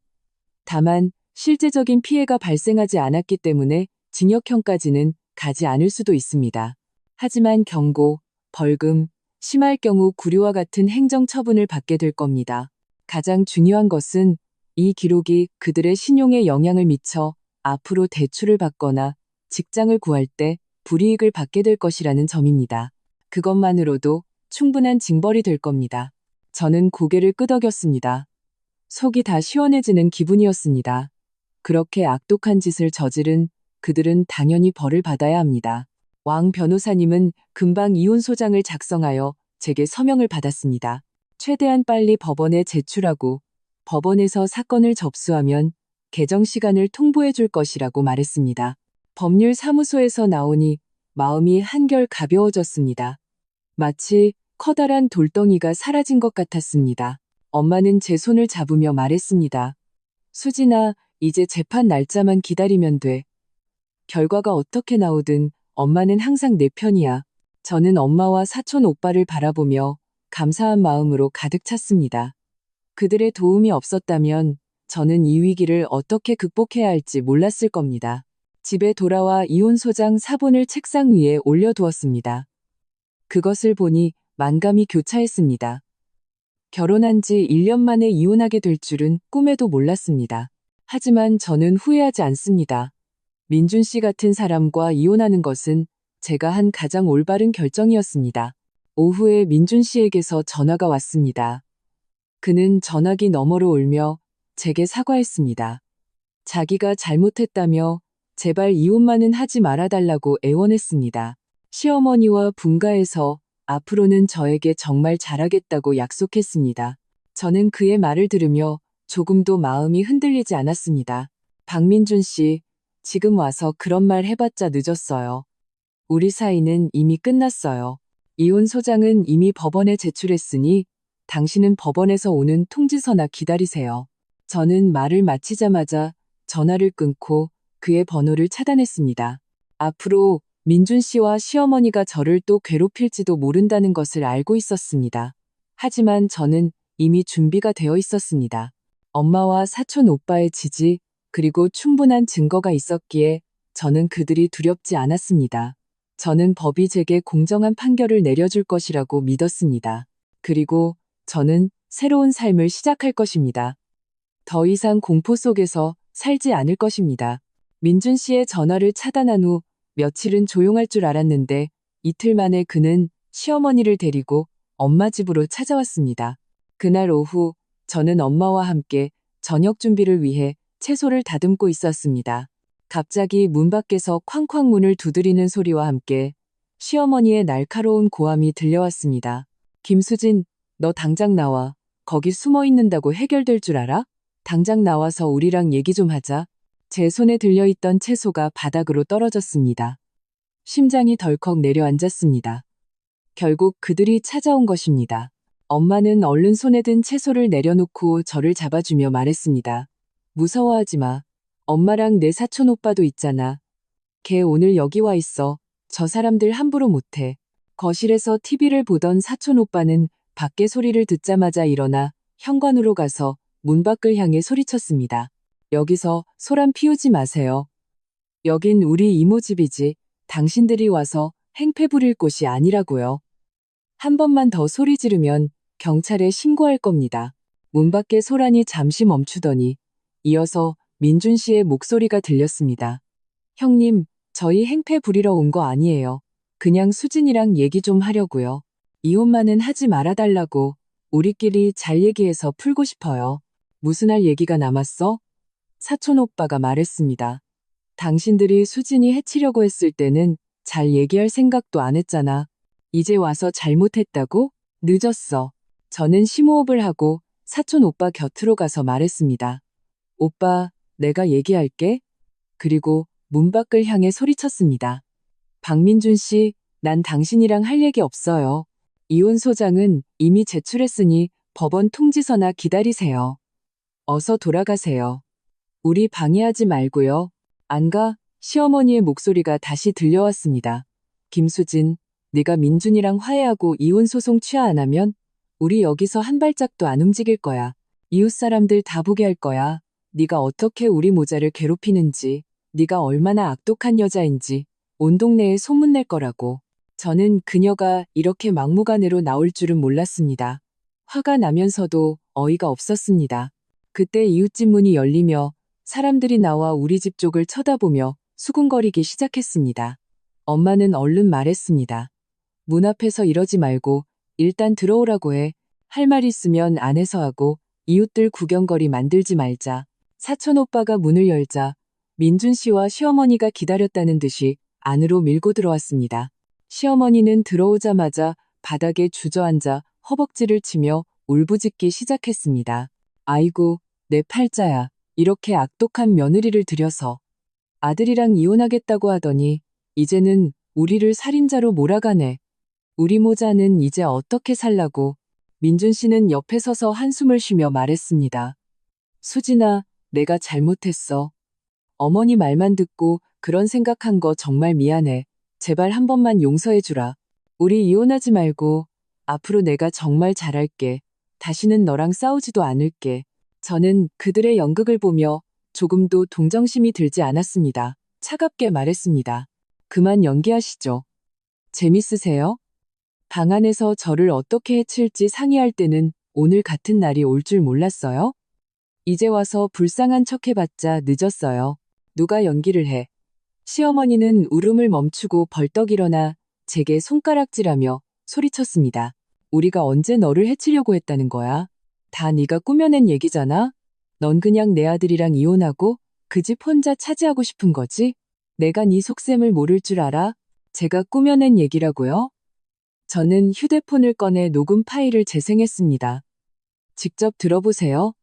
다만 실제적인 피해가 발생하지 않았기 때문에 징역형까지는 가지 않을 수도 있습니다. 하지만 경고, 벌금, 심할 경우 구류와 같은 행정 처분을 받게 될 겁니다. 가장 중요한 것은 이 기록이 그들의 신용에 영향을 미쳐 앞으로 대출을 받거나 직장을 구할 때 불이익을 받게 될 것이라는 점입니다. 그것만으로도 충분한 징벌이 될 겁니다. 저는 고개를 끄덕였습니다. 속이 다 시원해지는 기분이었습니다. 그렇게 악독한 짓을 저지른 그들은 당연히 벌을 받아야 합니다. 왕 변호사님은 금방 이혼 소장을 작성하여 제게 서명을 받았습니다. 최대한 빨리 법원에 제출하고 법원에서 사건을 접수하면 개정 시간을 통보해 줄 것이라고 말했습니다. 법률사무소에서 나오니 마음이 한결 가벼워졌습니다. 마치 커다란 돌덩이가 사라진 것 같았습니다. 엄마는 제 손을 잡으며 말했습니다. 수진아, 이제 재판 날짜만 기다리면 돼. 결과가 어떻게 나오든 엄마는 항상 내 편이야. 저는 엄마와 사촌 오빠를 바라보며 감사한 마음으로 가득 찼습니다. 그들의 도움이 없었다면 저는 이 위기를 어떻게 극복해야 할지 몰랐을 겁니다. 집에 돌아와 이혼 소장 사본을 책상 위에 올려두었습니다. 그것을 보니 만감이 교차했습니다. 결혼한 지 1년 만에 이혼하게 될 줄은 꿈에도 몰랐습니다. 하지만 저는 후회하지 않습니다. 민준 씨 같은 사람과 이혼하는 것은 제가 한 가장 올바른 결정이었습니다. 오후에 민준 씨에게서 전화가 왔습니다. 그는 전화기 너머로 울며 제게 사과했습니다. 자기가 잘못했다며 제발 이혼만은 하지 말아달라고 애원했습니다. 시어머니와 분가해서 앞으로는 저에게 정말 잘하겠다고 약속했습니다. 저는 그의 말을 들으며 조금도 마음이 흔들리지 않았습니다. 박민준 씨, 지금 와서 그런 말 해봤자 늦었어요. 우리 사이는 이미 끝났어요. 이혼 소장은 이미 법원에 제출했으니 당신은 법원에서 오는 통지서나 기다리세요. 저는 말을 마치자마자 전화를 끊고 그의 번호를 차단했습니다. 앞으로 민준 씨와 시어머니가 저를 또 괴롭힐지도 모른다는 것을 알고 있었습니다. 하지만 저는 이미 준비가 되어 있었습니다. 엄마와 사촌 오빠의 지지, 그리고 충분한 증거가 있었기에 저는 그들이 두렵지 않았습니다. 저는 법이 제게 공정한 판결을 내려줄 것이라고 믿었습니다. 그리고 저는 새로운 삶을 시작할 것입니다. 더 이상 공포 속에서 살지 않을 것입니다. 민준 씨의 전화를 차단한 후 며칠은 조용할 줄 알았는데 이틀 만에 그는 시어머니를 데리고 엄마 집으로 찾아왔습니다. 그날 오후 저는 엄마와 함께 저녁 준비를 위해 채소를 다듬고 있었습니다. 갑자기 문 밖에서 쾅쾅 문을 두드리는 소리와 함께 시어머니의 날카로운 고함이 들려왔습니다. 김수진, 너 당장 나와. 거기 숨어 있는다고 해결될 줄 알아? 당장 나와서 우리랑 얘기 좀 하자. 제 손에 들려있던 채소가 바닥으로 떨어졌습니다. 심장이 덜컥 내려앉았습니다. 결국 그들이 찾아온 것입니다. 엄마는 얼른 손에 든 채소를 내려놓고 저를 잡아주며 말했습니다. 무서워하지 마. 엄마랑 내 사촌 오빠도 있잖아. 걔 오늘 여기 와 있어. 저 사람들 함부로 못해. 거실에서 TV를 보던 사촌 오빠는 밖에 소리를 듣자마자 일어나 현관으로 가서 문 밖을 향해 소리쳤습니다. 여기서 소란 피우지 마세요. 여긴 우리 이모 집이지. 당신들이 와서 행패 부릴 곳이 아니라고요. 한 번만 더 소리 지르면 경찰에 신고할 겁니다. 문 밖의 소란이 잠시 멈추더니 이어서 민준 씨의 목소리가 들렸습니다. 형님, 저희 행패 부리러 온 거 아니에요. 그냥 수진이랑 얘기 좀 하려고요. 이혼만은 하지 말아달라고 우리끼리 잘 얘기해서 풀고 싶어요. 무슨 할 얘기가 남았어? 사촌 오빠가 말했습니다. 당신들이 수진이 해치려고 했을 때는 잘 얘기할 생각도 안 했잖아. 이제 와서 잘못했다고? 늦었어. 저는 심호흡을 하고 사촌 오빠 곁으로 가서 말했습니다. 오빠, 내가 얘기할게. 그리고 문 밖을 향해 소리쳤습니다. 박민준 씨, 난 당신이랑 할 얘기 없어요. 이혼 소장은 이미 제출했으니 법원 통지서나 기다리세요. 어서 돌아가세요. 우리 방해하지 말고요. 안 가? 시어머니의 목소리가 다시 들려왔습니다. 김수진, 네가 민준이랑 화해하고 이혼 소송 취하 안 하면 우리 여기서 한 발짝도 안 움직일 거야. 이웃 사람들 다 보게 할 거야. 네가 어떻게 우리 모자를 괴롭히는지, 네가 얼마나 악독한 여자인지 온 동네에 소문낼 거라고. 저는 그녀가 이렇게 막무가내로 나올 줄은 몰랐습니다. 화가 나면서도 어이가 없었습니다. 그때 이웃집 문이 열리며 사람들이 나와 우리 집 쪽을 쳐다보며 수군거리기 시작했습니다. 엄마는 얼른 말했습니다. 문 앞에서 이러지 말고 일단 들어오라고 해. 할 말 있으면 안에서 하고 이웃들 구경거리 만들지 말자. 사촌 오빠가 문을 열자 민준 씨와 시어머니가 기다렸다는 듯이 안으로 밀고 들어왔습니다. 시어머니는 들어오자마자 바닥에 주저앉아 허벅지를 치며 울부짖기 시작했습니다. 아이고, 내 팔자야. 이렇게 악독한 며느리를 들여서 아들이랑 이혼하겠다고 하더니 이제는 우리를 살인자로 몰아가네. 우리 모자는 이제 어떻게 살라고. 민준 씨는 옆에 서서 한숨을 쉬며 말했습니다. 수진아, 내가 잘못했어. 어머니 말만 듣고 그런 생각한 거 정말 미안해. 제발 한 번만 용서해주라. 우리 이혼하지 말고 앞으로 내가 정말 잘할게. 다시는 너랑 싸우지도 않을게. 저는 그들의 연극을 보며 조금도 동정심이 들지 않았습니다. 차갑게 말했습니다. 그만 연기하시죠. 재밌으세요? 방 안에서 저를 어떻게 해칠지 상의할 때는 오늘 같은 날이 올 줄 몰랐어요? 이제 와서 불쌍한 척 해봤자 늦었어요. 누가 연기를 해. 시어머니는 울음을 멈추고 벌떡 일어나 제게 손가락질하며 소리쳤습니다. 우리가 언제 너를 해치려고 했다는 거야? 다 네가 꾸며낸 얘기잖아? 넌 그냥 내 아들이랑 이혼하고 그 집 혼자 차지하고 싶은 거지? 내가 네 속셈을 모를 줄 알아? 제가 꾸며낸 얘기라고요? 저는 휴대폰을 꺼내 녹음 파일을 재생했습니다. 직접 들어보세요.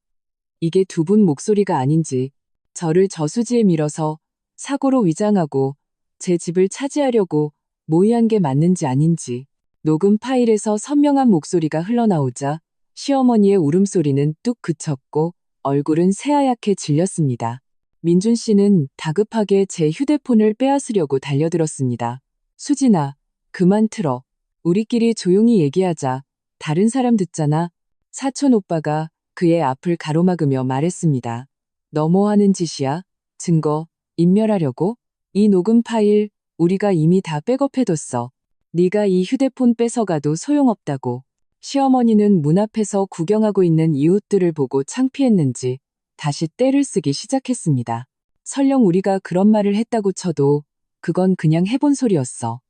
이게 두 분 목소리가 아닌지, 저를 저수지에 밀어서 사고로 위장하고 제 집을 차지하려고 모의한 게 맞는지 아닌지. 녹음 파일에서 선명한 목소리가 흘러나오자 시어머니의 울음소리는 뚝 그쳤고 얼굴은 새하얗게 질렸습니다. 민준 씨는 다급하게 제 휴대폰을 빼앗으려고 달려들었습니다. 수진아, 그만 틀어. 우리끼리 조용히 얘기하자. 다른 사람 듣잖아. 사촌 오빠가 그의 앞을 가로막으며 말했습니다. 너 뭐 하는 짓이야? 증거, 인멸하려고? 이 녹음 파일 우리가 이미 다 백업해뒀어. 네가 이 휴대폰 뺏어가도 소용없다고. 시어머니는 문 앞에서 구경하고 있는 이웃들을 보고 창피했는지 다시 떼를 쓰기 시작했습니다. 설령 우리가 그런 말을 했다고 쳐도 그건 그냥 해본 소리였어.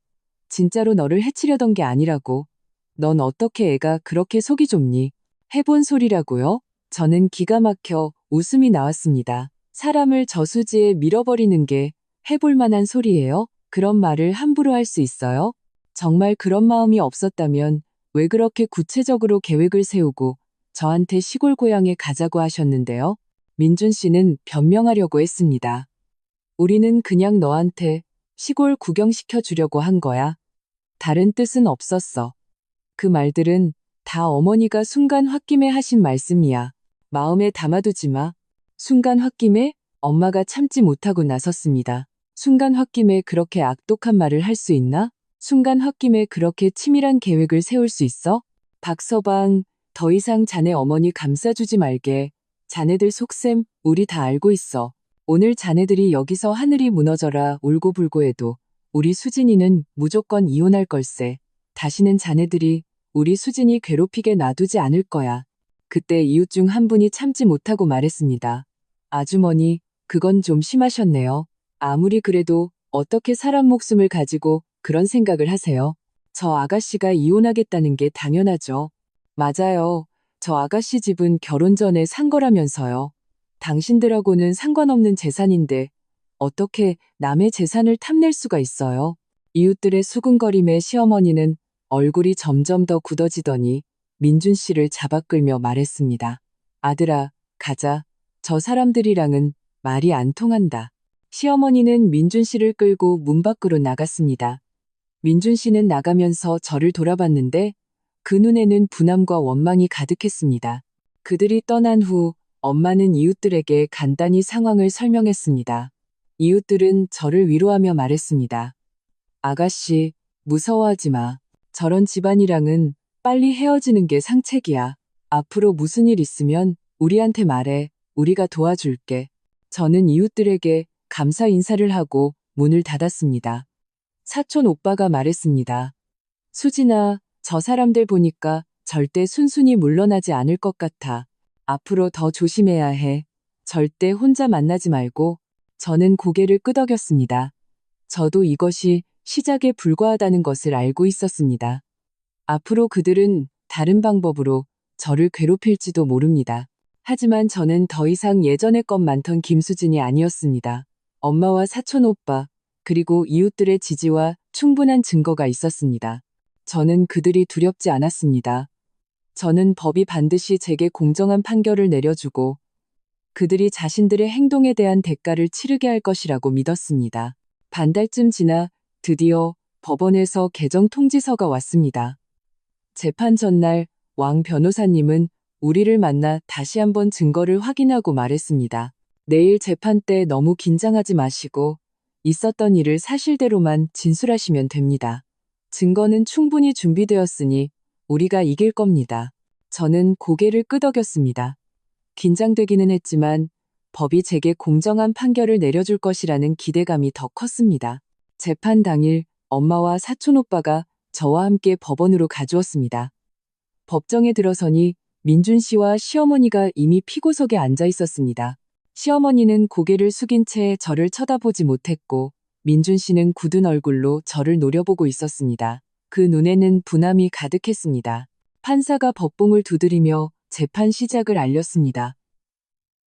진짜로 너를 해치려던 게 아니라고. 넌 어떻게 애가 그렇게 속이 좁니? 해본 소리라고요? 저는 기가 막혀 웃음이 나왔습니다. 사람을 저수지에 밀어버리는 게 해볼 만한 소리예요? 그런 말을 함부로 할 수 있어요? 정말 그런 마음이 없었다면 왜 그렇게 구체적으로 계획을 세우고 저한테 시골 고향에 가자고 하셨는데요? 민준 씨는 변명하려고 했습니다. 우리는 그냥 너한테 시골 구경시켜 주려고 한 거야. 다른 뜻은 없었어. 그 말들은 다 어머니가 순간 홧김에 하신 말씀이야. 마음에 담아두지 마. 순간 홧김에 엄마가 참지 못하고 나섰습니다. 순간 홧김에 그렇게 악독한 말을 할 수 있나? 순간 홧김에 그렇게 치밀한 계획을 세울 수 있어? 박서방, 더 이상 자네 어머니 감싸주지 말게. 자네들 속셈 우리 다 알고 있어. 오늘 자네들이 여기서 하늘이 무너져라 울고불고 해도 우리 수진이는 무조건 이혼할 걸세. 다시는 자네들이 우리 수진이 괴롭히게 놔두지 않을 거야. 그때 이웃 중 한 분이 참지 못하고 말했습니다. 아주머니, 그건 좀 심하셨네요. 아무리 그래도 어떻게 사람 목숨을 가지고 그런 생각을 하세요? 저 아가씨가 이혼하겠다는 게 당연하죠. 맞아요. 저 아가씨 집은 결혼 전에 산 거라면서요. 당신들하고는 상관없는 재산인데 어떻게 남의 재산을 탐낼 수가 있어요? 이웃들의 수군거림에 시어머니는 얼굴이 점점 더 굳어지더니 민준 씨를 잡아 끌며 말했습니다. 아들아, 가자. 저 사람들이랑은 말이 안 통한다. 시어머니는 민준 씨를 끌고 문 밖으로 나갔습니다. 민준 씨는 나가면서 저를 돌아봤는데 그 눈에는 분함과 원망이 가득했습니다. 그들이 떠난 후 엄마는 이웃들에게 간단히 상황을 설명했습니다. 이웃들은 저를 위로하며 말했습니다. 아가씨, 무서워하지 마. 저런 집안이랑은 빨리 헤어지는 게 상책이야. 앞으로 무슨 일 있으면 우리한테 말해. 우리가 도와줄게. 저는 이웃들에게 감사 인사를 하고 문을 닫았습니다. 사촌 오빠가 말했습니다. 수진아, 저 사람들 보니까 절대 순순히 물러나지 않을 것 같아. 앞으로 더 조심해야 해. 절대 혼자 만나지 말고. 저는 고개를 끄덕였습니다. 저도 이것이 시작에 불과하다는 것을 알고 있었습니다. 앞으로 그들은 다른 방법으로 저를 괴롭힐지도 모릅니다. 하지만 저는 더 이상 예전에 것 많던 김수진이 아니었습니다. 엄마와 사촌 오빠, 그리고 이웃들의 지지와 충분한 증거가 있었습니다. 저는 그들이 두렵지 않았습니다. 저는 법이 반드시 제게 공정한 판결을 내려주고 그들이 자신들의 행동에 대한 대가를 치르게 할 것이라고 믿었습니다. 반달쯤 지나 드디어 법원에서 개정 통지서가 왔습니다. 재판 전날 왕 변호사님은 우리를 만나 다시 한번 증거를 확인하고 말했습니다. 내일 재판 때 너무 긴장하지 마시고 있었던 일을 사실대로만 진술하시면 됩니다. 증거는 충분히 준비되었으니 우리가 이길 겁니다. 저는 고개를 끄덕였습니다. 긴장되기는 했지만 법이 제게 공정한 판결을 내려줄 것이라는 기대감이 더 컸습니다. 재판 당일 엄마와 사촌 오빠가 저와 함께 법원으로 가주었습니다. 법정에 들어서니 민준 씨와 시어머니가 이미 피고석에 앉아 있었습니다. 시어머니는 고개를 숙인 채 저를 쳐다보지 못했고 민준 씨는 굳은 얼굴로 저를 노려보고 있었습니다. 그 눈에는 분함이 가득했습니다. 판사가 법봉을 두드리며 재판 시작을 알렸습니다.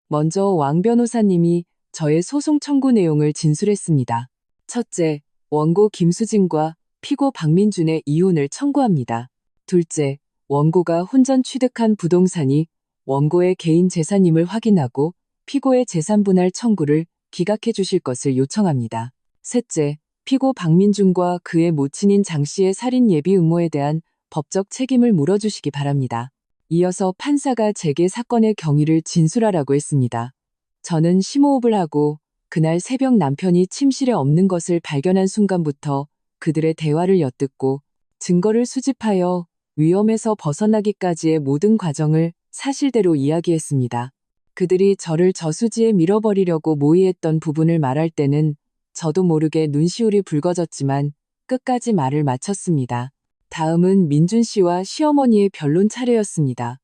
먼저 왕 변호사님이 저의 소송 청구 내용을 진술했습니다. 첫째, 원고 김수진과 피고 박민준의 이혼을 청구합니다. 둘째, 원고가 혼전 취득한 부동산이 원고의 개인 재산임을 확인하고 피고의 재산 분할 청구를 기각해 주실 것을 요청합니다. 셋째, 피고 박민준과 그의 모친인 장 씨의 살인 예비 음모에 대한 법적 책임을 물어주시기 바랍니다. 이어서 판사가 제게 사건의 경위를 진술하라고 했습니다. 저는 심호흡을 하고 그날 새벽 남편이 침실에 없는 것을 발견한 순간부터 그들의 대화를 엿듣고 증거를 수집하여 위험에서 벗어나기까지의 모든 과정을 사실대로 이야기했습니다. 그들이 저를 저수지에 밀어버리려고 모의했던 부분을 말할 때는 저도 모르게 눈시울이 붉어졌지만 끝까지 말을 마쳤습니다. 다음은 민준 씨와 시어머니의 변론 차례였습니다.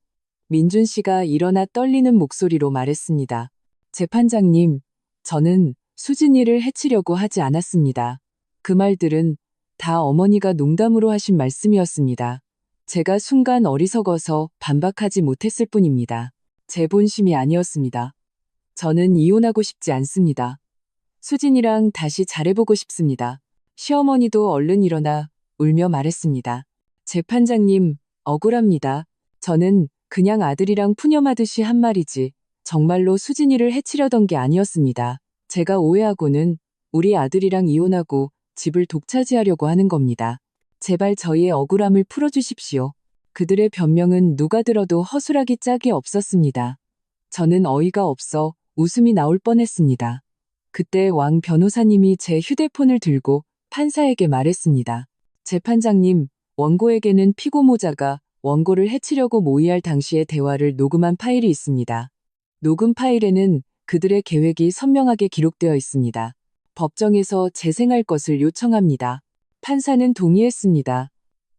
민준 씨가 일어나 떨리는 목소리로 말했습니다. 재판장님, 저는 수진이를 해치려고 하지 않았습니다. 그 말들은 다 어머니가 농담으로 하신 말씀이었습니다. 제가 순간 어리석어서 반박하지 못했을 뿐입니다. 제 본심이 아니었습니다. 저는 이혼하고 싶지 않습니다. 수진이랑 다시 잘해보고 싶습니다. 시어머니도 얼른 일어나 울며 말했습니다. 재판장님, 억울합니다. 저는 그냥 아들이랑 푸념하듯이 한 말이지 정말로 수진이를 해치려던 게 아니었습니다. 제가 오해하고는 우리 아들이랑 이혼하고 집을 독차지하려고 하는 겁니다. 제발 저희의 억울함을 풀어주십시오. 그들의 변명은 누가 들어도 허술하기 짝이 없었습니다. 저는 어이가 없어 웃음이 나올 뻔했습니다. 그때 왕 변호사님이 제 휴대폰을 들고 판사에게 말했습니다. 재판장님, 원고에게는 피고 모자가 원고를 해치려고 모의할 당시의 대화를 녹음한 파일이 있습니다. 녹음 파일에는 그들의 계획이 선명하게 기록되어 있습니다. 법정에서 재생할 것을 요청합니다. 판사는 동의했습니다.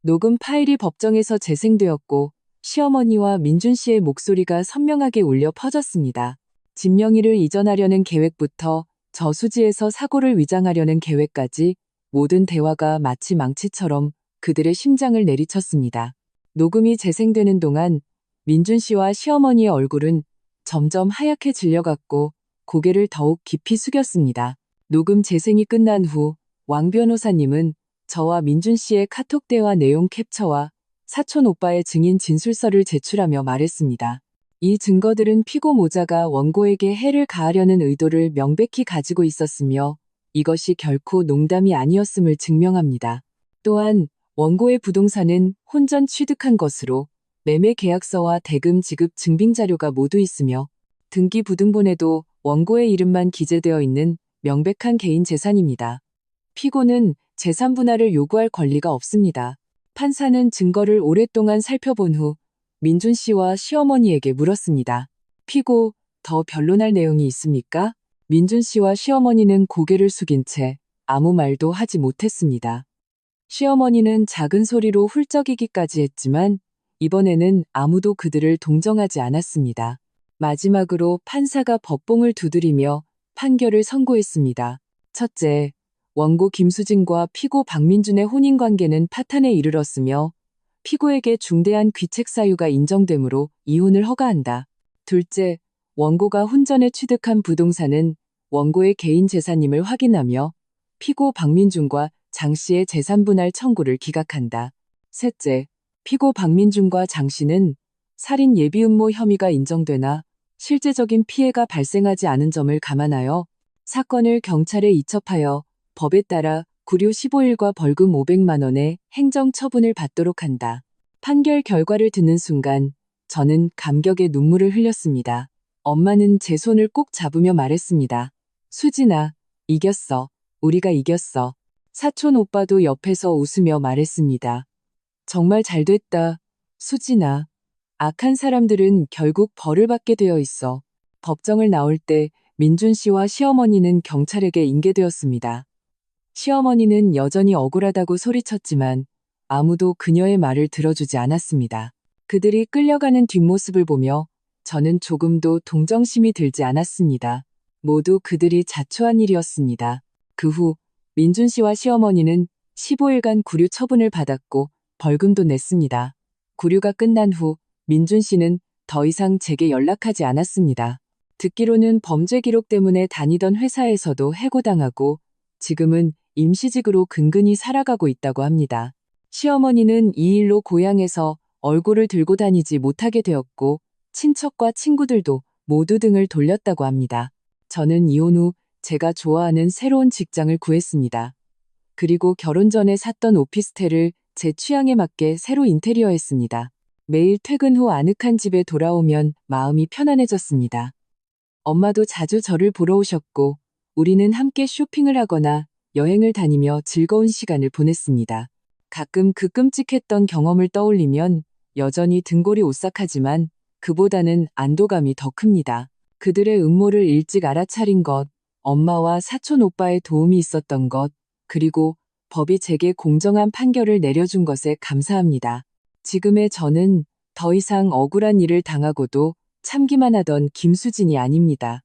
녹음 파일이 법정에서 재생되었고 시어머니와 민준 씨의 목소리가 선명하게 울려 퍼졌습니다. 집 명의를 이전하려는 계획부터 저수지에서 사고를 위장하려는 계획까지 모든 대화가 마치 망치처럼 그들의 심장을 내리쳤습니다. 녹음이 재생되는 동안 민준 씨와 시어머니의 얼굴은 점점 하얗게 질려갔고 고개를 더욱 깊이 숙였습니다. 녹음 재생이 끝난 후 왕 변호사님은 저와 민준 씨의 카톡 대화 내용 캡처와 사촌 오빠의 증인 진술서를 제출하며 말했습니다. 이 증거들은 피고 모자가 원고에게 해를 가하려는 의도를 명백히 가지고 있었으며 이것이 결코 농담이 아니었음을 증명합니다. 또한 원고의 부동산은 혼전 취득한 것으로 매매 계약서와 대금 지급 증빙 자료가 모두 있으며 등기 부등본에도 원고의 이름만 기재되어 있는 명백한 개인 재산입니다. 피고는 재산 분할을 요구할 권리가 없습니다. 판사는 증거를 오랫동안 살펴본 후 민준 씨와 시어머니에게 물었습니다. 피고, 더 변론할 내용이 있습니까? 민준 씨와 시어머니는 고개를 숙인 채 아무 말도 하지 못했습니다. 시어머니는 작은 소리로 훌쩍이기까지 했지만 이번에는 아무도 그들을 동정하지 않았습니다. 마지막으로 판사가 법봉을 두드리며 판결을 선고했습니다. 첫째, 원고 김수진과 피고 박민준의 혼인관계는 파탄에 이르렀으며 피고에게 중대한 귀책 사유가 인정되므로 이혼을 허가한다. 둘째, 원고가 혼전에 취득한 부동산은 원고의 개인 재산임을 확인하며 피고 박민준과 장 씨의 재산 분할 청구를 기각한다. 셋째, 피고 박민준과 장 씨는 살인 예비 음모 혐의가 인정되나 실제적인 피해가 발생하지 않은 점을 감안하여 사건을 경찰에 이첩하여 법에 따라 구류 15일과 벌금 500만 원의 행정처분을 받도록 한다. 판결 결과를 듣는 순간 저는 감격의 눈물을 흘렸습니다. 엄마는 제 손을 꼭 잡으며 말했습니다. 수진아, 이겼어. 우리가 이겼어. 사촌 오빠도 옆에서 웃으며 말했습니다. 정말 잘됐다. 수진아. 악한 사람들은 결국 벌을 받게 되어 있어. 법정을 나올 때 민준 씨와 시어머니는 경찰에게 인계되었습니다. 시어머니는 여전히 억울하다고 소리쳤지만 아무도 그녀의 말을 들어주지 않았습니다. 그들이 끌려가는 뒷모습을 보며 저는 조금도 동정심이 들지 않았습니다. 모두 그들이 자초한 일이었습니다. 그 후 민준 씨와 시어머니는 15일간 구류 처분을 받았고 벌금도 냈습니다. 구류가 끝난 후 민준 씨는 더 이상 제게 연락하지 않았습니다. 듣기로는 범죄 기록 때문에 다니던 회사에서도 해고당하고 지금은 임시직으로 근근히 살아가고 있다고 합니다. 시어머니는 이 일로 고향에서 얼굴을 들고 다니지 못하게 되었고 친척과 친구들도 모두 등을 돌렸다고 합니다. 저는 이혼 후 제가 좋아하는 새로운 직장을 구했습니다. 그리고 결혼 전에 샀던 오피스텔을 제 취향에 맞게 새로 인테리어했습니다. 매일 퇴근 후 아늑한 집에 돌아오면 마음이 편안해졌습니다. 엄마도 자주 저를 보러 오셨고 우리는 함께 쇼핑을 하거나 여행을 다니며 즐거운 시간을 보냈습니다. 가끔 그 끔찍했던 경험을 떠올리면 여전히 등골이 오싹하지만 그보다는 안도감이 더 큽니다. 그들의 음모를 일찍 알아차린 것, 엄마와 사촌 오빠의 도움이 있었던 것, 그리고 법이 제게 공정한 판결을 내려준 것에 감사합니다. 지금의 저는 더 이상 억울한 일을 당하고도 참기만 하던 김수진이 아닙니다.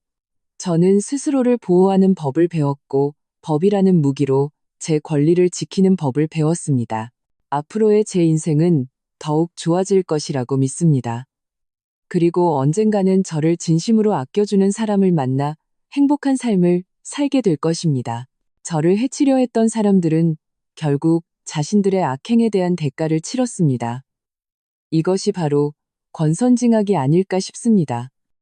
저는 스스로를 보호하는 법을 배웠고 법이라는 무기로 제 권리를 지키는 법을 배웠습니다. 앞으로의 제 인생은 더욱 좋아질 것이라고 믿습니다. 그리고 언젠가는 저를 진심으로 아껴주는 사람을 만나 행복한 삶을 살게 될 것입니다. 저를 해치려 했던 사람들은 결국 자신들의 악행에 대한 대가를 치렀습니다. 이것이 바로 권선징악이 아닐까 싶습니다.